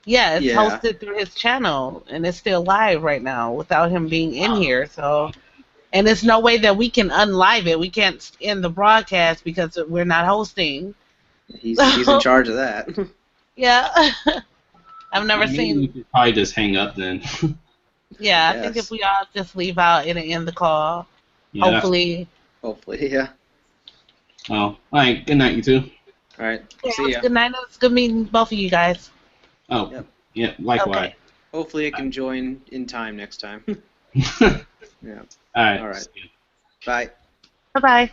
yeah, it's Yeah. hosted through his channel, and it's still live right now without him being in here, so... And there's no way that we can unlive it. We can't end the broadcast because we're not hosting. He's in charge of that. Yeah. I've never Maybe seen... we could probably just hang up then. Yeah, I think Yes. if we all just leave out and end the call, Yeah. hopefully... Hopefully, yeah. Oh, all right. Good night, you two. All right. Yeah, See ya. good night. It was good meeting both of you guys. Oh, Yep. yeah. Likewise. Okay. Hopefully, I can join in time next time. Yeah. All right. All right. See ya. Bye. Bye-bye.